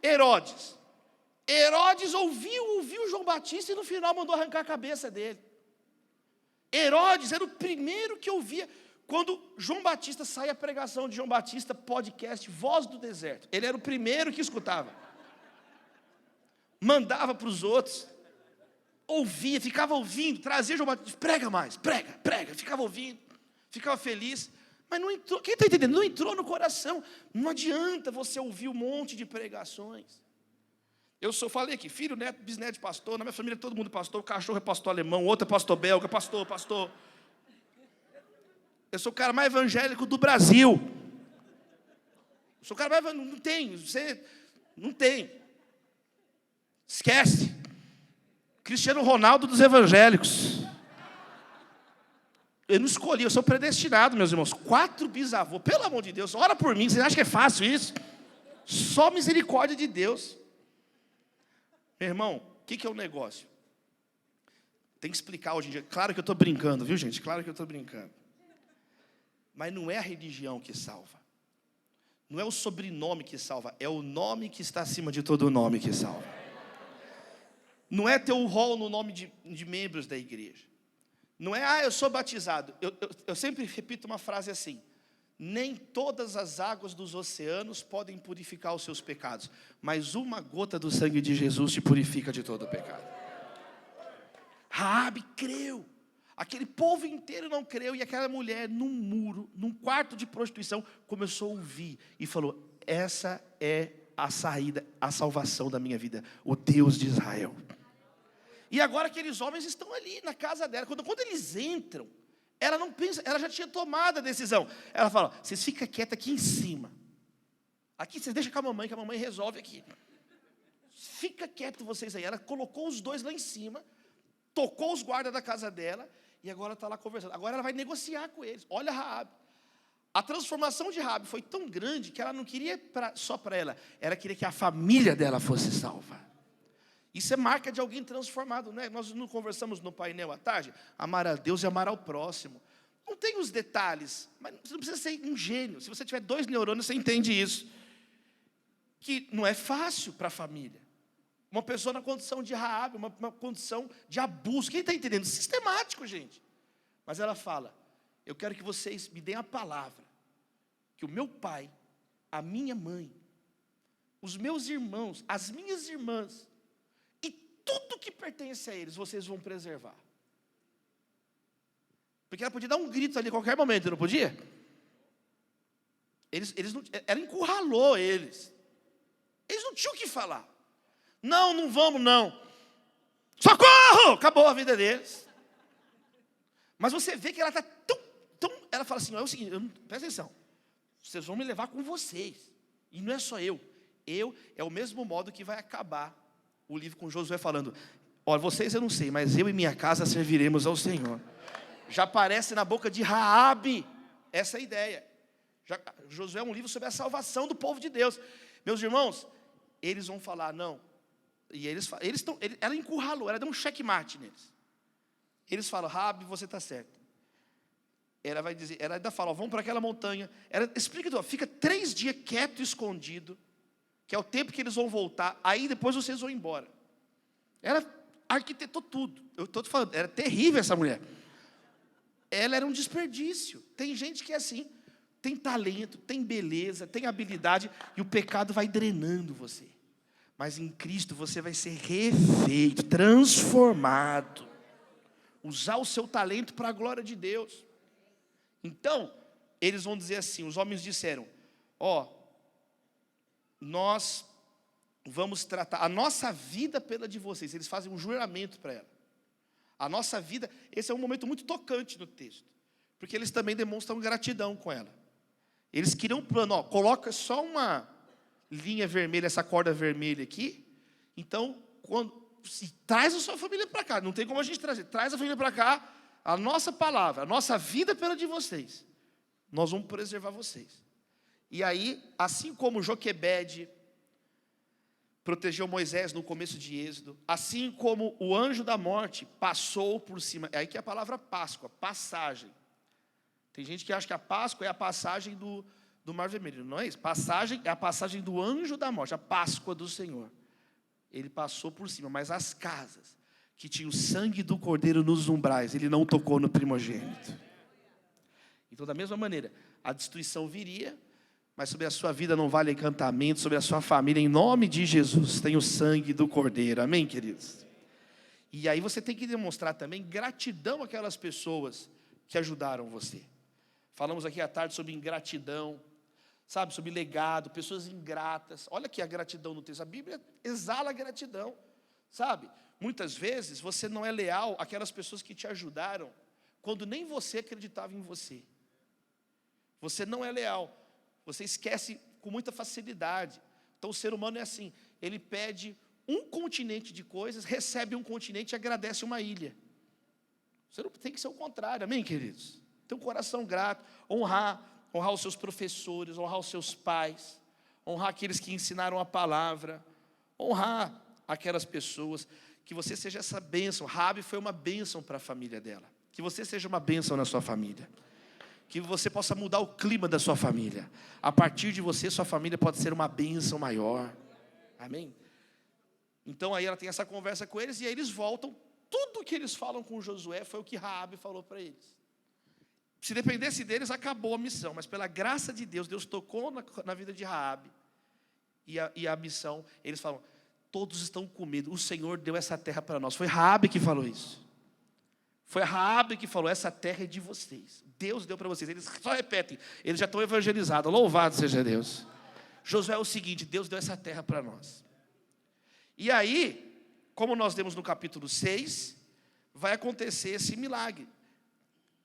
Herodes ouviu João Batista e no final mandou arrancar a cabeça dele. Herodes era o primeiro que ouvia. Quando João Batista sai a pregação de João Batista, podcast, Voz do Deserto, ele era o primeiro que escutava. Mandava para os outros, ouvia, ficava ouvindo, trazia João Batista, prega mais, prega, ficava ouvindo, ficava feliz, mas não entrou, quem está entendendo? Não entrou no coração. Não adianta você ouvir um monte de pregações. Falei aqui, filho, neto, bisneto de pastor, na minha família todo mundo é pastor, o cachorro é pastor alemão, o outro é pastor belga, pastor. Eu sou o cara mais evangélico do Brasil. Eu sou o cara mais evangélico, não tem. Esquece. Cristiano Ronaldo dos evangélicos. Eu não escolhi, eu sou predestinado, meus irmãos. 4 bisavôs, pelo amor de Deus, ora por mim, vocês acham que é fácil isso? Só misericórdia de Deus. Meu irmão, o que é o negócio? Tem que explicar hoje em dia. Claro que eu estou brincando, viu gente? Claro que eu estou brincando. Mas não é a religião que salva. Não é o sobrenome que salva. É o nome que está acima de todo nome que salva. Não é ter o rol no nome de membros da igreja. Não é, eu sou batizado. Eu sempre repito uma frase assim. Nem todas as águas dos oceanos podem purificar os seus pecados, mas uma gota do sangue de Jesus te purifica de todo o pecado. Raabe creu. Aquele povo inteiro não creu, e aquela mulher num muro, num quarto de prostituição, começou a ouvir e falou: essa é a saída, a salvação da minha vida, o Deus de Israel. E agora aqueles homens estão ali na casa dela. Quando eles entram, ela não pensa, ela já tinha tomado a decisão. Ela fala: vocês ficam quietos aqui em cima. Aqui vocês deixam com a mamãe, que a mamãe resolve aqui. Fica quieto vocês aí. Ela colocou os dois lá em cima, tocou os guardas da casa dela, e agora está lá conversando. Agora ela vai negociar com eles. Olha Raabe. A transformação de Raabe foi tão grande que ela não queria só para ela. Ela queria que a família dela fosse salva. Isso é marca de alguém transformado, né? Nós não conversamos no painel à tarde. Amar a Deus e amar ao próximo. Não tem os detalhes, mas você não precisa ser um gênio. Se você tiver 2 neurônios, você entende isso. Que não é fácil para a família. Uma pessoa na condição de Raabe, uma condição de abuso. Quem está entendendo? Sistemático, gente. Mas ela fala: eu quero que vocês me deem a palavra que o meu pai, a minha mãe, os meus irmãos, as minhas irmãs e tudo que pertence a eles, vocês vão preservar. Porque ela podia dar um grito ali a qualquer momento, não podia? Ela encurralou eles. Eles não tinham o que falar. Não vamos não. Socorro! Acabou a vida deles. Mas você vê que ela está tão... Ela fala assim, é o seguinte, presta atenção. Vocês vão me levar com vocês. E não é só eu. É o mesmo modo que vai acabar o livro com Josué falando, olha, vocês eu não sei, mas eu e minha casa serviremos ao Senhor. Já aparece na boca de Raabe essa ideia. Josué é um livro sobre a salvação do povo de Deus. Meus irmãos, eles vão falar, não. E ela encurralou, ela deu um checkmate neles. Eles falam, Raabe, você está certo. Ela vai dizer, ela ainda fala, vamos para aquela montanha. Ela explica, fica 3 dias quieto e escondido, que é o tempo que eles vão voltar, aí depois vocês vão embora. Ela arquitetou tudo. Eu estou te falando, era terrível essa mulher. Ela era um desperdício. Tem gente que é assim, tem talento, tem beleza, tem habilidade, e o pecado vai drenando você. Mas em Cristo você vai ser refeito, transformado. Usar o seu talento para a glória de Deus. Então, eles vão dizer assim, os homens disseram, nós vamos tratar a nossa vida pela de vocês. Eles fazem um juramento para ela. A nossa vida, esse é um momento muito tocante no texto. Porque eles também demonstram gratidão com ela. Eles queriam um plano, coloca só uma linha vermelha, essa corda vermelha aqui. Então, traz a sua família para cá. Não tem como a gente trazer. Traz a família para cá. A nossa palavra, a nossa vida pela de vocês. Nós vamos preservar vocês. E aí, assim como Joquebede protegeu Moisés no começo de Êxodo, assim como o anjo da morte passou por cima. É aí que é a palavra Páscoa, passagem. Tem gente que acha que a Páscoa é a passagem do Mar Vermelho. Não é isso. Passagem é a passagem do anjo da morte, a Páscoa do Senhor. Ele passou por cima, mas as casas que tinham o sangue do cordeiro nos umbrais, ele não tocou no primogênito. Então, da mesma maneira, a destruição viria, mas sobre a sua vida não vale encantamento, sobre a sua família, em nome de Jesus, tem o sangue do cordeiro. Amém, queridos? E aí você tem que demonstrar também gratidão àquelas pessoas que ajudaram você. Falamos aqui à tarde sobre ingratidão, sabe, sobre legado, pessoas ingratas. Olha aqui a gratidão no texto. A Bíblia exala gratidão, sabe? Muitas vezes você não é leal àquelas pessoas que te ajudaram, quando nem você acreditava em você. Você não é leal. Você esquece com muita facilidade. Então o ser humano é assim, ele pede um continente de coisas, recebe um continente e agradece uma ilha. Você não tem que ser o contrário, amém, queridos? Ter um coração grato, honrar os seus professores, honrar os seus pais, honrar aqueles que ensinaram a palavra, honrar aquelas pessoas, que você seja essa bênção. Raabe foi uma bênção para a família dela, que você seja uma bênção na sua família, que você possa mudar o clima da sua família. A partir de você, sua família pode ser uma bênção maior, amém? Então aí ela tem essa conversa com eles, e aí eles voltam. Tudo que eles falam com Josué foi o que Raabe falou para eles. Se dependesse deles, acabou a missão, mas pela graça de Deus, Deus tocou na vida de Raabe, e a missão, eles falam, todos estão com medo, o Senhor deu essa terra para nós. Foi Raabe que falou isso. Foi Raabe que falou, essa terra é de vocês, Deus deu para vocês. Eles só repetem, eles já estão evangelizados, louvado seja Deus. Josué é o seguinte, Deus deu essa terra para nós. E aí, como nós demos no capítulo 6, vai acontecer esse milagre.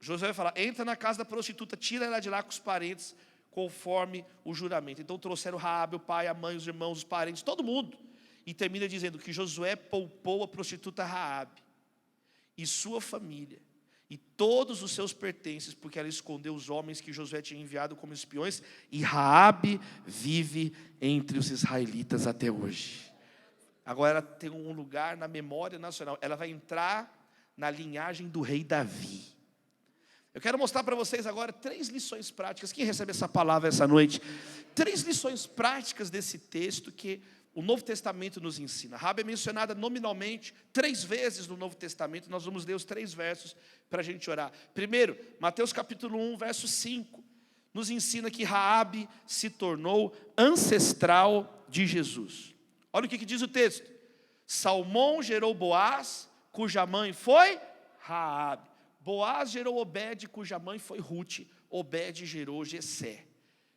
Josué vai falar, entra na casa da prostituta, tira ela de lá com os parentes, conforme o juramento. Então trouxeram Raabe, o pai, a mãe, os irmãos, os parentes, todo mundo. E termina dizendo que Josué poupou a prostituta Raabe e sua família e todos os seus pertences, porque ela escondeu os homens que Josué tinha enviado como espiões, e Raabe vive entre os israelitas até hoje. Agora ela tem um lugar na memória nacional, ela vai entrar na linhagem do rei Davi. Eu quero mostrar para vocês agora 3 lições práticas. Quem recebe essa palavra essa noite? 3 lições práticas desse texto que o Novo Testamento nos ensina. Raabe é mencionada nominalmente 3 vezes no Novo Testamento. Nós vamos ler os 3 versos para a gente orar. Primeiro, Mateus capítulo 1, verso 5. Nos ensina que Raabe se tornou ancestral de Jesus. Olha o que diz o texto. Salmão gerou Boaz, cuja mãe foi Raabe. Boaz gerou Obed, cuja mãe foi Rute. Obed gerou Jessé.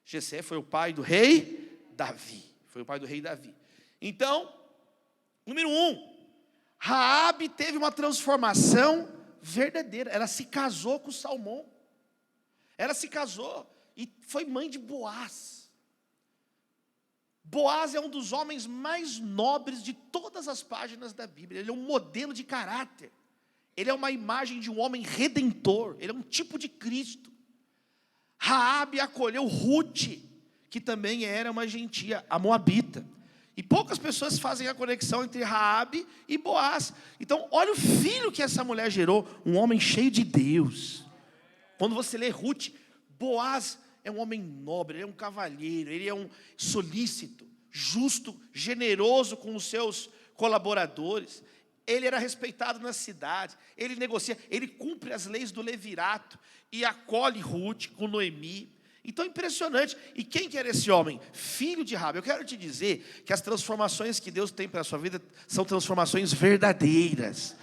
Jessé foi o pai do rei Davi. Então, número 1, Raabe teve uma transformação verdadeira. Ela se casou com Salmão. Ela se casou e foi mãe de Boaz. Boaz é um dos homens mais nobres de todas as páginas da Bíblia. Ele é um modelo de caráter. Ele é uma imagem de um homem redentor. Ele é um tipo de Cristo. Raabe acolheu Rute, que também era uma gentia, a moabita. E poucas pessoas fazem a conexão entre Raabe e Boaz. Então, olha o filho que essa mulher gerou, um homem cheio de Deus. Quando você lê Rute, Boaz é um homem nobre, ele é um cavalheiro, ele é um solícito, justo, generoso com os seus colaboradores. Ele era respeitado na cidade, ele negocia, ele cumpre as leis do levirato e acolhe Rute com Noemi. Então, impressionante. E quem que era esse homem? Filho de Raabe. Eu quero te dizer que as transformações que Deus tem para a sua vida são transformações verdadeiras.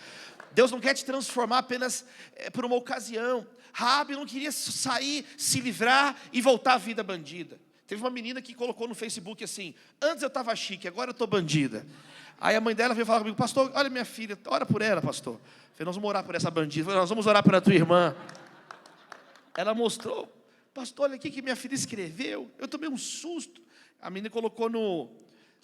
Deus não quer te transformar apenas por uma ocasião. Raabe não queria sair, se livrar e voltar à vida bandida. Teve uma menina que colocou no Facebook assim: antes eu estava chique, agora eu estou bandida. Aí a mãe dela veio falar comigo: pastor, olha minha filha, ora por ela, pastor. Eu falei: nós vamos orar por essa bandida. Eu falei: nós vamos orar pela tua irmã. Ela mostrou: pastor, olha aqui que minha filha escreveu. Eu tomei um susto. A menina colocou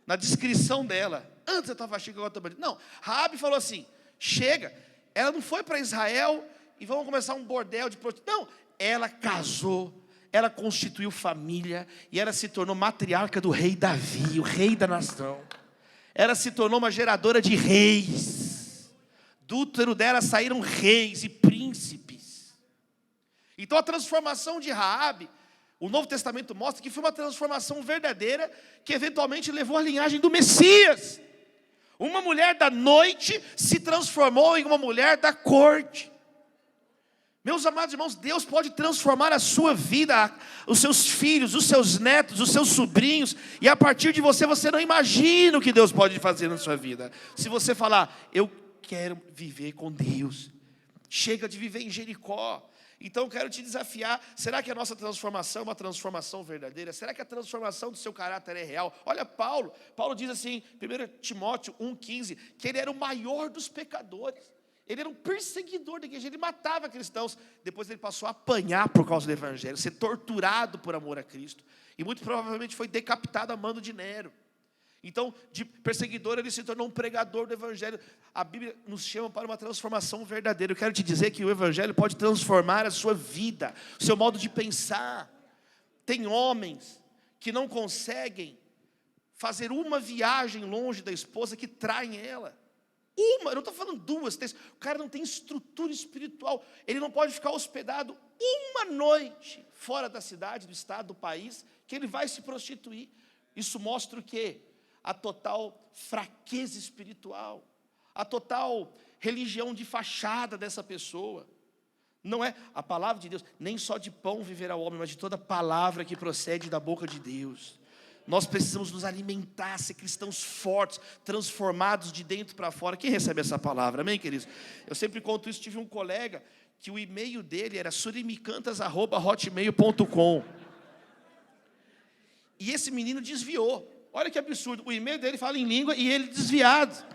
na descrição dela: antes eu estava chique, agora eu estou bandida. Não, Raabe falou assim: chega. Ela não foi para Israel e vamos começar um bordel de prostituição. Não, ela casou, ela constituiu família e ela se tornou matriarca do rei Davi, o rei da nação. Ela se tornou uma geradora de reis. Do útero dela saíram reis e príncipes. Então a transformação de Raabe, o Novo Testamento mostra que foi uma transformação verdadeira que eventualmente levou à linhagem do Messias. Uma mulher da noite se transformou em uma mulher da corte. Meus amados irmãos, Deus pode transformar a sua vida, os seus filhos, os seus netos, os seus sobrinhos, e a partir de você, você não imagina o que Deus pode fazer na sua vida. Se você falar: eu quero viver com Deus, chega de viver em Jericó. Então eu quero te desafiar: será que a nossa transformação é uma transformação verdadeira? Será que a transformação do seu caráter é real? Olha Paulo diz assim, 1 Timóteo 1,15, que ele era o maior dos pecadores. Ele era um perseguidor da igreja, ele matava cristãos. Depois ele passou a apanhar por causa do evangelho, ser torturado por amor a Cristo. E muito provavelmente foi decapitado a mando de Nero. Então, de perseguidor, ele se tornou um pregador do evangelho. A Bíblia nos chama para uma transformação verdadeira. Eu quero te dizer que o evangelho pode transformar a sua vida, o seu modo de pensar. Tem homens que não conseguem fazer uma viagem longe da esposa que traem ela. Eu não estou falando duas, três. O cara não tem estrutura espiritual. Ele não pode ficar hospedado uma noite fora da cidade, do estado, do país, que ele vai se prostituir. Isso mostra o quê? A total fraqueza espiritual, a total religião de fachada dessa pessoa. Não é a palavra de Deus, nem só de pão viverá o homem, mas de toda palavra que procede da boca de Deus. Nós precisamos nos alimentar, ser cristãos fortes, transformados de dentro para fora. Quem recebe essa palavra? Amém, queridos? Eu sempre conto isso. Tive um colega que o e-mail dele era surimicantas@hotmail.com. E esse menino desviou. Olha que absurdo. O e-mail dele fala em língua e ele desviado.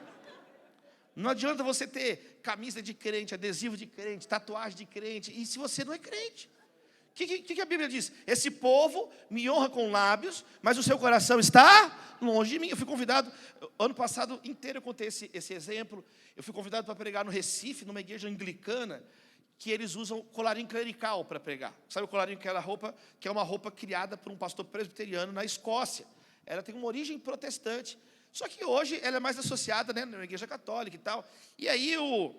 Não adianta você ter camisa de crente, adesivo de crente, tatuagem de crente, e se você não é crente. O que a Bíblia diz? Esse povo me honra com lábios, mas o seu coração está longe de mim. Eu fui convidado, ano passado inteiro eu contei esse exemplo. Eu fui convidado para pregar no Recife, numa igreja anglicana, que eles usam colarinho clerical para pregar. Sabe o colarinho, aquela roupa, que é uma roupa criada por um pastor presbiteriano na Escócia. Ela tem uma origem protestante. Só que hoje ela é mais associada, né, na igreja católica e tal. E aí o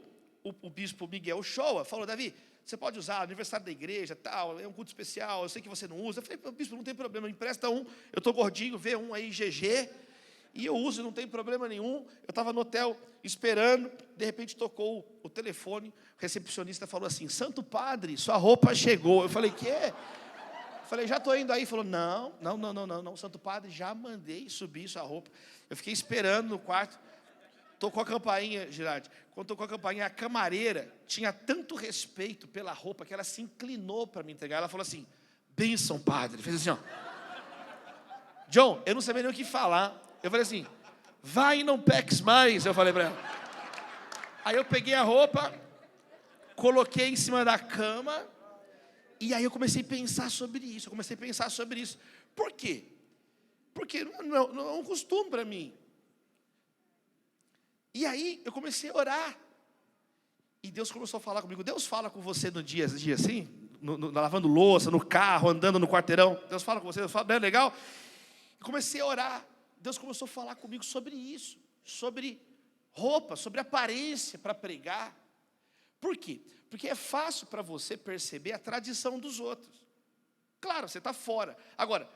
bispo Miguel Shoa falou: Davi, você pode usar aniversário da igreja, tal, é um culto especial, eu sei que você não usa. Eu falei: bispo, não tem problema, me empresta um, eu estou gordinho, vê um aí, GG, e eu uso, não tem problema nenhum. Eu estava no hotel esperando, de repente tocou o telefone, o recepcionista falou assim: Santo Padre, sua roupa chegou. Eu falei: quê? Eu falei: já estou indo aí. Ele falou: não, Santo Padre, já mandei subir sua roupa. Eu fiquei esperando no quarto. tocou a campainha, Girardi. Quando tocou a campainha, a camareira tinha tanto respeito pela roupa que ela se inclinou para me entregar. Ela falou assim: bênção, padre. Fez assim, ó. John, eu não sabia nem o que falar. Eu falei assim: vai e não peques mais. Eu falei para ela. Aí eu peguei a roupa, coloquei em cima da cama, e aí eu comecei a pensar sobre isso. Por quê? Porque não é um costume para mim. E aí eu comecei a orar. E Deus começou a falar comigo. Deus fala com você no dia assim? Lavando louça, no carro, andando no quarteirão. Deus fala com você, Deus fala, não é legal? Eu comecei a orar. Deus começou a falar comigo sobre isso. Sobre roupa, sobre aparência para pregar. Por quê? Porque é fácil para você perceber a tradição dos outros. Claro, você está fora. Agora,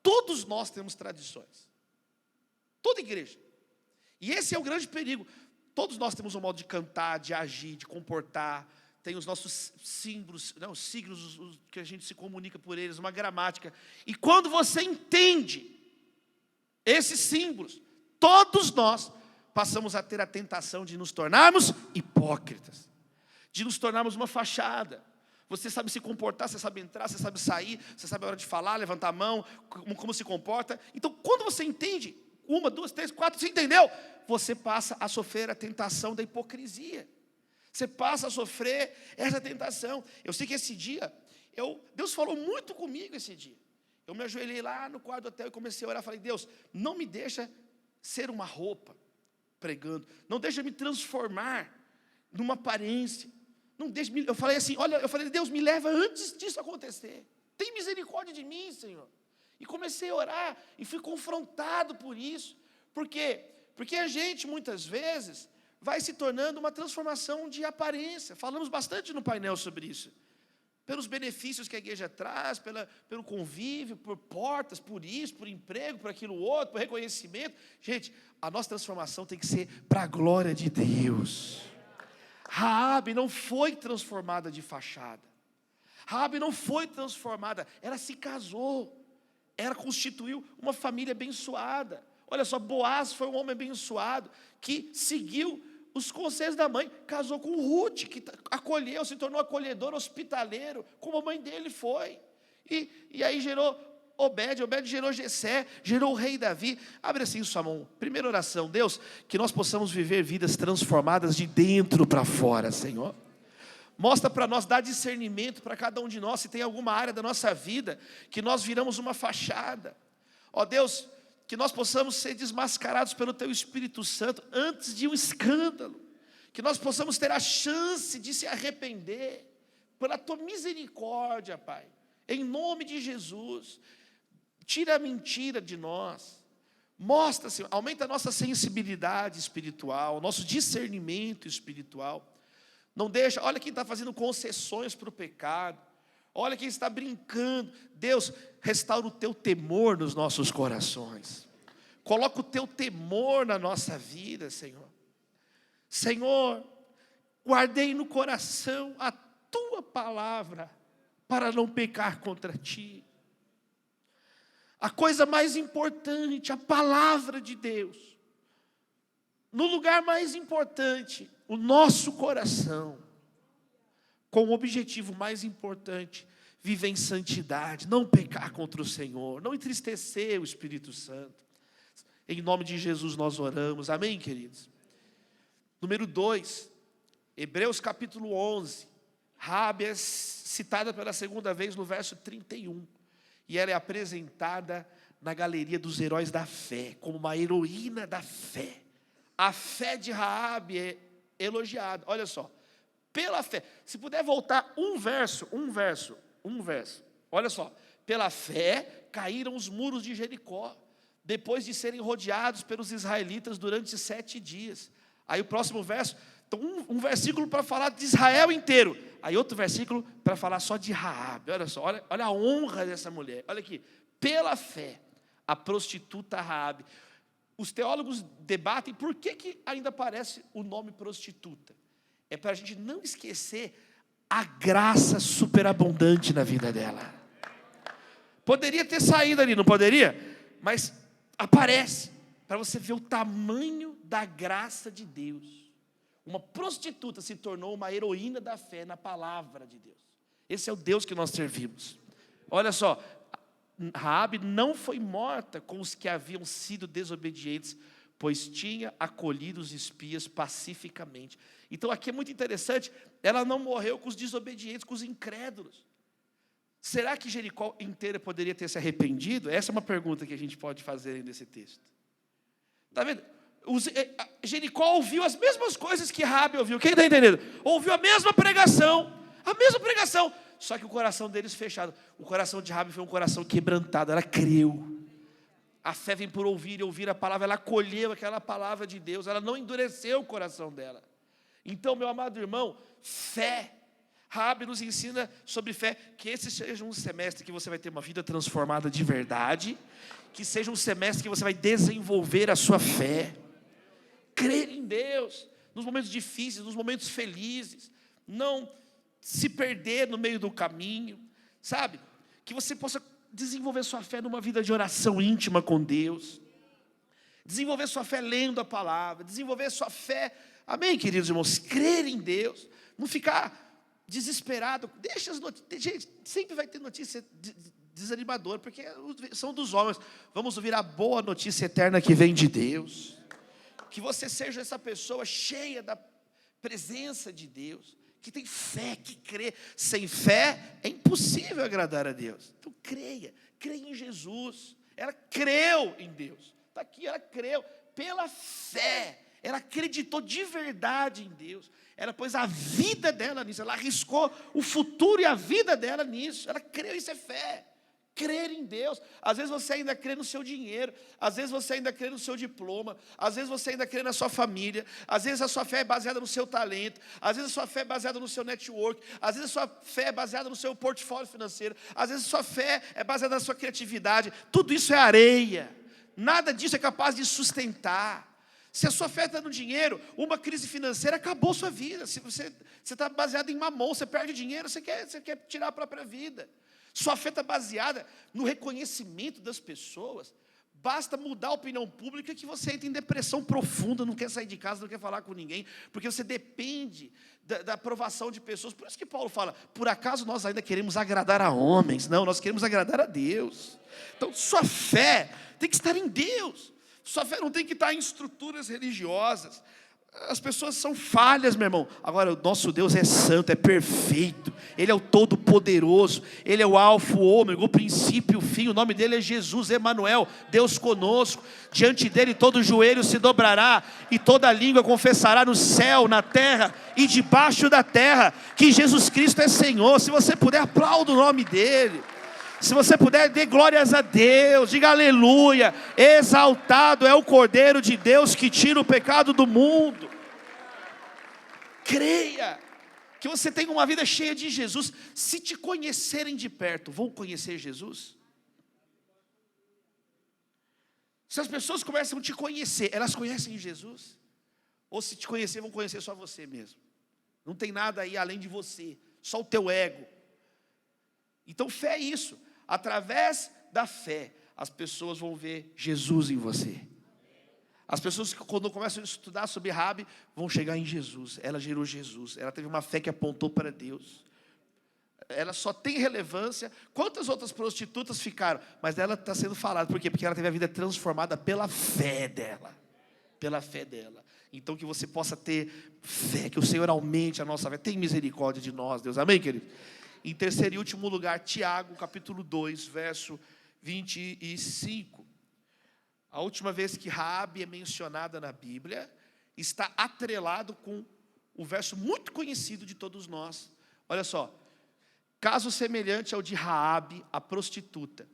todos nós temos tradições. Toda igreja. E esse é o grande perigo. Todos nós temos um modo de cantar, de agir, de comportar. Tem os nossos símbolos, os signos que a gente se comunica por eles, uma gramática. E quando você entende esses símbolos, todos nós passamos a ter a tentação de nos tornarmos hipócritas. De nos tornarmos uma fachada. Você sabe se comportar, você sabe entrar, você sabe sair, você sabe a hora de falar, levantar a mão, como se comporta. Então, quando você entende, 1, 2, 3, 4, você entendeu? Você passa a sofrer a tentação da hipocrisia. Você passa a sofrer essa tentação. Eu sei que esse dia, Deus falou muito comigo esse dia. Eu me ajoelhei lá no quarto do hotel e comecei a orar. Falei, Deus, não me deixa ser uma roupa pregando. Não deixa me transformar numa aparência. Não deixa, eu falei assim, Deus, me leva antes disso acontecer. Tem misericórdia de mim, Senhor. E comecei a orar e fui confrontado por isso. Por quê? Porque a gente, muitas vezes, vai se tornando uma transformação de aparência. Falamos bastante no painel sobre isso. Pelos benefícios que a igreja traz, pelo convívio, por portas, por isso, por emprego, por aquilo outro, por reconhecimento. Gente, a nossa transformação tem que ser para a glória de Deus. Raabe não foi transformada de fachada. Raabe não foi transformada, ela se casou. Ela constituiu uma família abençoada. Olha só, Boaz foi um homem abençoado que seguiu os conselhos da mãe, casou com Ruth, que acolheu, se tornou acolhedor, hospitaleiro, como a mãe dele foi. E aí gerou Obed gerou Jessé, gerou o rei Davi. Abre assim sua mão. Primeira oração, Deus, que nós possamos viver vidas transformadas de dentro para fora, Senhor. Mostra para nós, dá discernimento para cada um de nós, se tem alguma área da nossa vida que nós viramos uma fachada. Ó Deus, que nós possamos ser desmascarados pelo Teu Espírito Santo antes de um escândalo. Que nós possamos ter a chance de se arrepender pela Tua misericórdia, Pai. Em nome de Jesus. Tira a mentira de nós. Mostra, Senhor, aumenta a nossa sensibilidade espiritual, nosso discernimento espiritual. Não deixa, olha quem está fazendo concessões para o pecado. Olha quem está brincando. Deus, restaura o Teu temor nos nossos corações. Coloca o Teu temor na nossa vida, Senhor. Senhor, guardei no coração a Tua palavra para não pecar contra Ti. A coisa mais importante, a palavra de Deus. No lugar mais importante, o nosso coração. Com o objetivo mais importante, viver em santidade, não pecar contra o Senhor, não entristecer o Espírito Santo. Em nome de Jesus nós oramos, amém, queridos? Número 2, Hebreus capítulo 11. Raabe é citada pela segunda vez no verso 31. E ela é apresentada na galeria dos heróis da fé, como uma heroína da fé. A fé de Raabe é elogiada, olha só. Pela fé, se puder voltar um verso. Olha só, pela fé caíram os muros de Jericó, depois de serem rodeados pelos israelitas durante 7 dias. Aí o próximo verso, então um versículo para falar de Israel inteiro. Aí outro versículo para falar só de Raabe. Olha só, olha a honra dessa mulher. Olha aqui, pela fé, a prostituta Raabe. Os teólogos debatem por que ainda aparece o nome prostituta. É para a gente não esquecer a graça superabundante na vida dela. Poderia ter saído ali, não poderia? Mas aparece, para você ver o tamanho da graça de Deus. Uma prostituta se tornou uma heroína da fé na palavra de Deus. Esse é o Deus que nós servimos. Olha só, Raabe não foi morta com os que haviam sido desobedientes, pois tinha acolhido os espias pacificamente. Então aqui é muito interessante, ela não morreu com os desobedientes, com os incrédulos. Será que Jericó inteira poderia ter se arrependido? Essa é uma pergunta que a gente pode fazer nesse texto. Está vendo? Jericó ouviu as mesmas coisas que Raabe ouviu. Quem está entendendo? Ouviu a mesma pregação, só que o coração deles fechado. O coração de Raabe foi um coração quebrantado, ela creu. A fé vem por ouvir e ouvir a palavra, ela acolheu aquela palavra de Deus, ela não endureceu o coração dela. Então, meu amado irmão, fé. Raabe nos ensina sobre fé, que esse seja um semestre que você vai ter uma vida transformada de verdade, que seja um semestre que você vai desenvolver a sua fé, crer em Deus, nos momentos difíceis, nos momentos felizes, não se perder no meio do caminho, sabe? Que você possa desenvolver sua fé numa vida de oração íntima com Deus, desenvolver sua fé lendo a palavra, desenvolver sua fé, amém, queridos irmãos, crer em Deus, não ficar desesperado. Deixa as notícias, gente, sempre vai ter notícia desanimadora, porque são dos homens. Vamos ouvir a boa notícia eterna que vem de Deus. Que você seja essa pessoa cheia da presença de Deus, que tem fé, que crê. Sem fé é impossível agradar a Deus. Então creia em Jesus. Ela creu em Deus. Está aqui, ela creu pela fé. Ela acreditou de verdade em Deus. Ela pôs a vida dela nisso. Ela arriscou o futuro e a vida dela nisso. Ela creu, isso é fé. Crer em Deus. Às vezes você ainda crê no seu dinheiro. Às vezes você ainda crê no seu diploma. Às vezes você ainda crê na sua família. Às vezes a sua fé é baseada no seu talento. Às vezes a sua fé é baseada no seu network. Às vezes a sua fé é baseada no seu portfólio financeiro. Às vezes a sua fé é baseada na sua criatividade. Tudo isso é areia. Nada disso é capaz de sustentar. Se a sua fé está no dinheiro, uma crise financeira acabou sua vida. Se você está baseado em mamão, você perde dinheiro, você quer tirar a própria vida. Sua fé está baseada no reconhecimento das pessoas. Basta mudar a opinião pública que você entra em depressão profunda, não quer sair de casa, não quer falar com ninguém, porque você depende da aprovação de pessoas. Por isso que Paulo fala, por acaso nós ainda queremos agradar a homens? Não, nós queremos agradar a Deus. Então sua fé tem que estar em Deus. Sua fé não tem que estar em estruturas religiosas. As pessoas são falhas, meu irmão. Agora, o nosso Deus é santo, é perfeito. Ele é o Todo-Poderoso. Ele é o Alfa, o Ômega, o princípio e o fim. O nome dele é Jesus, Emanuel, Deus conosco. Diante dele todo joelho se dobrará e toda língua confessará no céu, na terra e debaixo da terra que Jesus Cristo é Senhor. Se você puder, aplauda o nome dele. Se você puder, dê glórias a Deus, diga aleluia. Exaltado é o Cordeiro de Deus que tira o pecado do mundo. Creia que você tem uma vida cheia de Jesus. Se te conhecerem de perto, vão conhecer Jesus? Se as pessoas começam a te conhecer, elas conhecem Jesus? Ou se te conhecer, vão conhecer só você mesmo? Não tem nada aí além de você, só o teu ego. Então fé é isso. Através da fé, as pessoas vão ver Jesus em você. As pessoas que quando começam a estudar sobre Raabe, vão chegar em Jesus. Ela gerou Jesus, ela teve uma fé que apontou para Deus. Ela só tem relevância. Quantas outras prostitutas ficaram? Mas dela está sendo falado, por quê? Porque ela teve a vida transformada pela fé dela. Pela fé dela. Então que você possa ter fé, que o Senhor aumente a nossa fé. Tem misericórdia de nós, Deus, amém, querido? Em terceiro e último lugar, Tiago, capítulo 2, verso 25. A última vez que Raabe é mencionada na Bíblia, está atrelado com um verso muito conhecido de todos nós. Olha só. Caso semelhante ao de Raabe, a prostituta.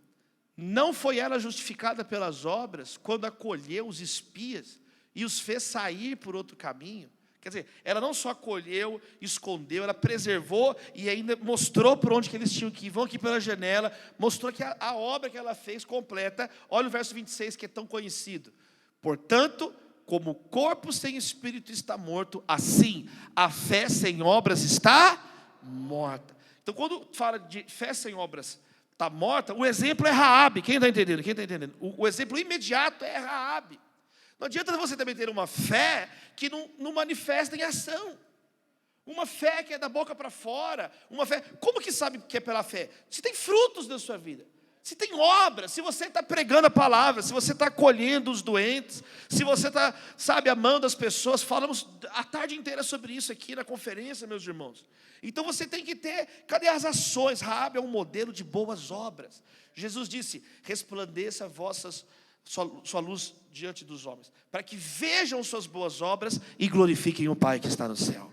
Não foi ela justificada pelas obras, quando acolheu os espias e os fez sair por outro caminho? Quer dizer, ela não só acolheu, escondeu, ela preservou e ainda mostrou por onde que eles tinham que ir. Vão aqui pela janela, mostrou que a obra que ela fez completa. Olha o verso 26 que é tão conhecido. Portanto, como o corpo sem espírito está morto, assim a fé sem obras está morta. Então quando fala de fé sem obras está morta, o exemplo é Raabe. Quem está entendendo? O exemplo imediato é Raabe. Não adianta você também ter uma fé que não manifesta em ação. Uma fé que é da boca para fora. Uma fé, como que sabe que é pela fé? Se tem frutos na sua vida. Se tem obra, se você está pregando a palavra, se você está acolhendo os doentes, se você está, amando as pessoas. Falamos a tarde inteira sobre isso aqui na conferência, meus irmãos. Então você tem que ter, cadê as ações? Raabe é um modelo de boas obras. Jesus disse, resplandeça sua luz diante dos homens, para que vejam suas boas obras e glorifiquem o Pai que está no céu.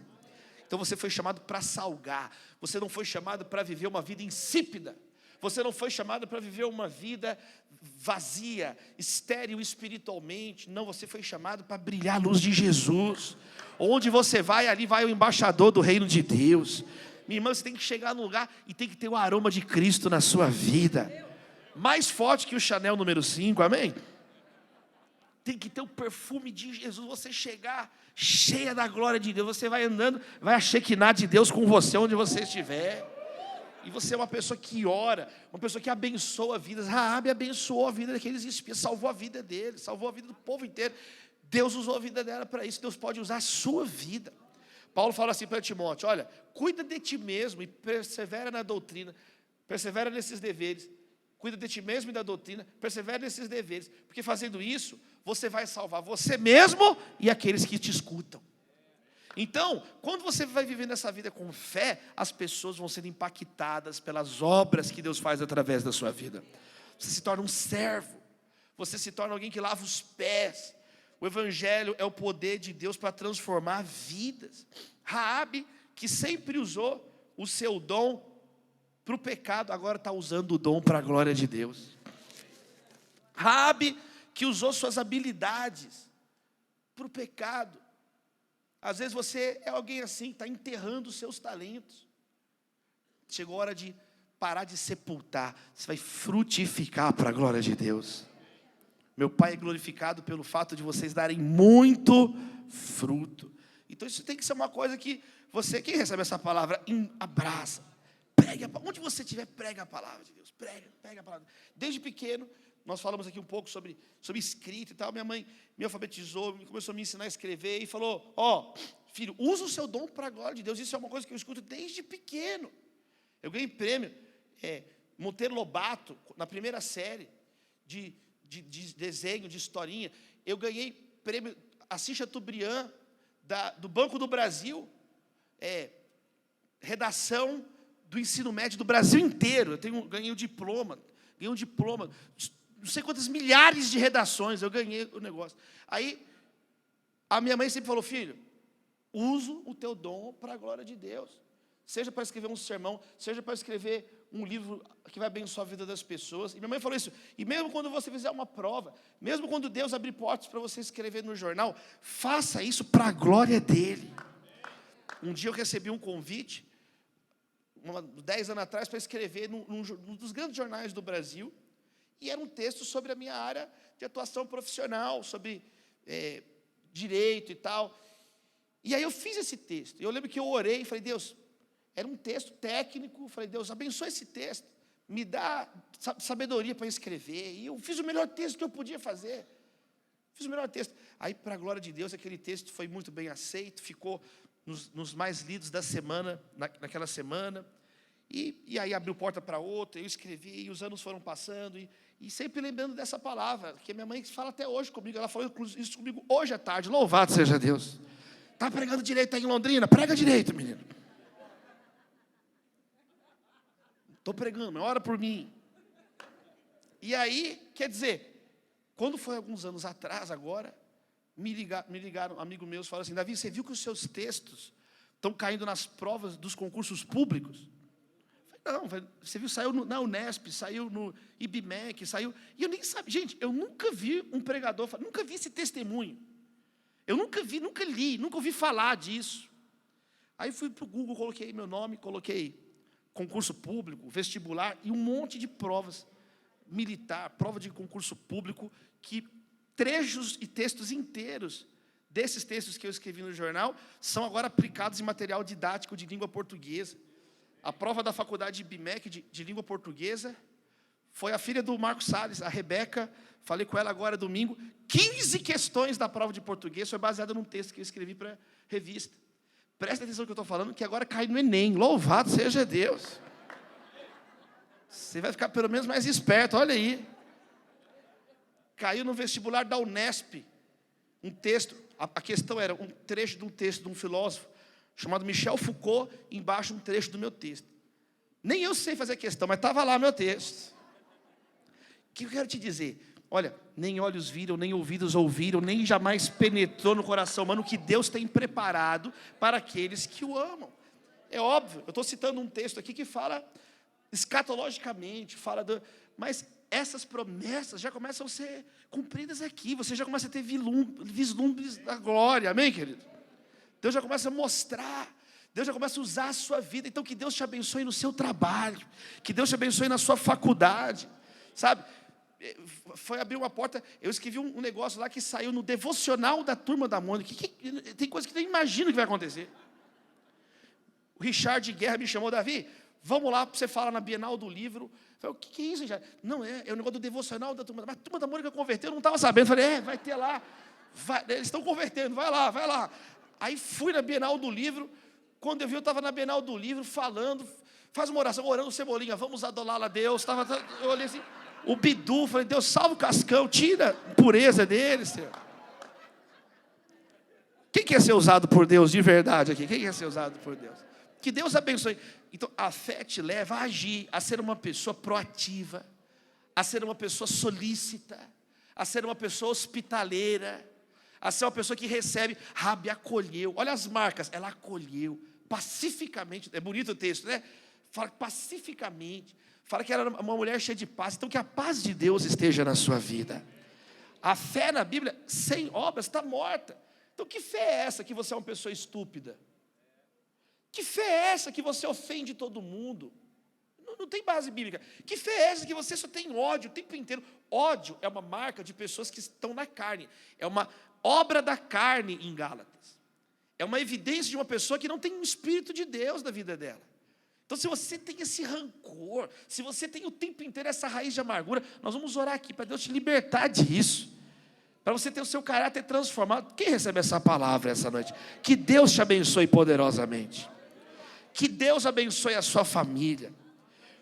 Então você foi chamado para salgar, você não foi chamado para viver uma vida insípida. Você não foi chamado para viver uma vida vazia, estéril espiritualmente. Não, você foi chamado para brilhar a luz de Jesus. Onde você vai, ali vai o embaixador do reino de Deus. Minha irmã, você tem que chegar no lugar e tem que ter o aroma de Cristo na sua vida. Mais forte que o Chanel número 5, amém? Tem que ter o perfume de Jesus. Você chegar cheia da glória de Deus. Você vai andando, vai a Shekinah de Deus com você onde você estiver. E você é uma pessoa que ora, uma pessoa que abençoa vidas. Raabe abençoou a vida daqueles espias, salvou a vida deles, salvou a vida do povo inteiro. Deus usou a vida dela para isso. Deus pode usar a sua vida. Paulo fala assim para Timóteo, olha, cuida de ti mesmo e persevera na doutrina, persevera nesses deveres. Cuida de ti mesmo e da doutrina, persevera nesses deveres, porque fazendo isso, você vai salvar você mesmo e aqueles que te escutam. Então, quando você vai vivendo essa vida com fé, as pessoas vão sendo impactadas pelas obras que Deus faz através da sua vida. Você se torna um servo, você se torna alguém que lava os pés. O Evangelho é o poder de Deus para transformar vidas. Raabe, que sempre usou o seu dom para o pecado, agora está usando o dom para a glória de Deus. Raabe, que usou suas habilidades para o pecado. Às vezes você é alguém assim, está enterrando os seus talentos. Chegou a hora de parar de sepultar. Você vai frutificar para a glória de Deus. Meu Pai é glorificado pelo fato de vocês darem muito fruto. Então isso tem que ser uma coisa que você, quem recebe essa palavra, abraça. Pregue, onde você estiver, prega a palavra de Deus. Prega a palavra. Desde pequeno, nós falamos aqui um pouco sobre escrita e tal. Minha mãe me alfabetizou, começou a me ensinar a escrever e falou, filho, usa o seu dom para a glória de Deus. Isso é uma coisa que eu escuto desde pequeno. Eu ganhei prêmio Monteiro Lobato, na primeira série de desenho, de historinha. Eu ganhei prêmio Assis Chateaubriand, do Banco do Brasil, redação do ensino médio do Brasil inteiro. Ganhei um diploma, não sei quantas milhares de redações, eu ganhei o negócio. Aí, a minha mãe sempre falou, filho, usa o teu dom para a glória de Deus. Seja para escrever um sermão, seja para escrever um livro que vai abençoar a vida das pessoas. E minha mãe falou isso, e mesmo quando você fizer uma prova, mesmo quando Deus abrir portas para você escrever no jornal, faça isso para a glória dEle. Um dia eu recebi um convite, 10 anos atrás, para escrever num dos grandes jornais do Brasil, e era um texto sobre a minha área de atuação profissional, sobre direito e tal. E aí eu fiz esse texto, e eu lembro que eu orei e falei, Deus, era um texto técnico, falei, Deus, abençoa esse texto, me dá sabedoria para escrever, e eu fiz o melhor texto que eu podia fazer, fiz o melhor texto. Aí, para a glória de Deus, aquele texto foi muito bem aceito, ficou nos mais lidos da semana, naquela semana, e aí abriu porta para outra, eu escrevi, e os anos foram passando, e sempre lembrando dessa palavra, que a minha mãe fala até hoje comigo, ela falou isso comigo hoje à tarde, louvado seja Deus. Está pregando direito aí em Londrina? Prega direito, menino. Estou pregando, ora por mim. E aí, quer dizer, quando foi alguns anos atrás agora, me ligaram, amigo meus, falaram assim, Davi, você viu que os seus textos estão caindo nas provas dos concursos públicos? Eu falei, não, você viu, saiu na Unesp, saiu no IBMEC, saiu, e eu nem sabia, gente, eu nunca vi um pregador, nunca vi esse testemunho, eu nunca vi, nunca li, nunca ouvi falar disso. Aí fui para o Google, coloquei meu nome, coloquei concurso público, vestibular, e um monte de provas, militar, prova de concurso público, que trechos e textos inteiros desses textos que eu escrevi no jornal são agora aplicados em material didático de língua portuguesa. A prova da faculdade de IBMEC de língua portuguesa Foi a filha do Marcos Salles, a Rebeca, falei com ela agora domingo, 15 questões da prova de português foi baseada num texto que eu escrevi para revista. Presta atenção no que eu estou falando, que agora cai no Enem, louvado seja Deus. Você vai ficar pelo menos mais esperto, olha aí. Caiu no vestibular da Unesp, um texto, a questão era um trecho de um texto de um filósofo, chamado Michel Foucault, embaixo um trecho do meu texto. Nem eu sei fazer questão, mas estava lá meu texto. O que eu quero te dizer? Olha, nem olhos viram, nem ouvidos ouviram, nem jamais penetrou no coração humano o que Deus tem preparado para aqueles que o amam. É óbvio, eu estou citando um texto aqui que fala escatologicamente, mas essas promessas já começam a ser cumpridas aqui, você já começa a ter vislumbres da glória, amém, querido? Deus já começa a mostrar, Deus já começa a usar a sua vida. Então que Deus te abençoe no seu trabalho, que Deus te abençoe na sua faculdade, sabe? Foi abrir uma porta, eu escrevi um negócio lá que saiu no devocional da Turma da Mônica, tem coisa que nem imagino que vai acontecer. O Richard Guerra me chamou, Davi, vamos lá para você falar na Bienal do Livro. Eu falei, o que é isso, Richard? Não, é o negócio do devocional da Turma da Mônica. Mas a Turma da Mônica converteu, eu não estava sabendo. Eu falei, vai ter lá, eles estão convertendo, vai lá. Aí fui na Bienal do Livro, quando eu vi, eu estava na Bienal do Livro, falando, faz uma oração, orando, Cebolinha, vamos adorar a Deus. Eu olhei assim, o Bidu, falei, Deus, salva o Cascão, tira a pureza dele, Senhor. Quem quer ser usado por Deus de verdade aqui? Quem quer ser usado por Deus? Que Deus abençoe. Então, a fé te leva a agir, a ser uma pessoa proativa, a ser uma pessoa solícita, a ser uma pessoa hospitaleira, a ser uma pessoa que recebe. Rabi acolheu, olha as marcas, ela acolheu pacificamente. É bonito o texto, né? Fala pacificamente, fala que era uma mulher cheia de paz. Então que a paz de Deus esteja na sua vida. A fé na Bíblia, sem obras, está morta. Então que fé é essa que você é uma pessoa estúpida? Que fé é essa que você ofende todo mundo? Não tem base bíblica. Que fé é essa que você só tem ódio o tempo inteiro? Ódio é uma marca de pessoas que estão na carne. É uma obra da carne em Gálatas. É uma evidência de uma pessoa que não tem um Espírito de Deus na vida dela. Então, se você tem esse rancor, se você tem o tempo inteiro essa raiz de amargura, nós vamos orar aqui para Deus te libertar disso. Para você ter o seu caráter transformado. Quem recebe essa palavra essa noite? Que Deus te abençoe poderosamente. Que Deus abençoe a sua família.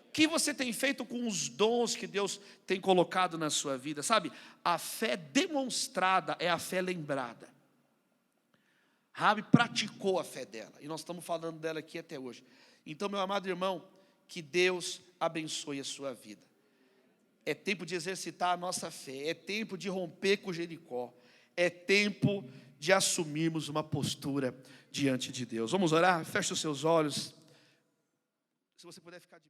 O que você tem feito com os dons que Deus tem colocado na sua vida? Sabe, a fé demonstrada é a fé lembrada. Rabi praticou a fé dela, e nós estamos falando dela aqui até hoje. Então, meu amado irmão, que Deus abençoe a sua vida. É tempo de exercitar a nossa fé, é tempo de romper com Jericó, é tempo de assumirmos uma postura diante de Deus. Vamos orar? Feche os seus olhos. Se você puder ficar de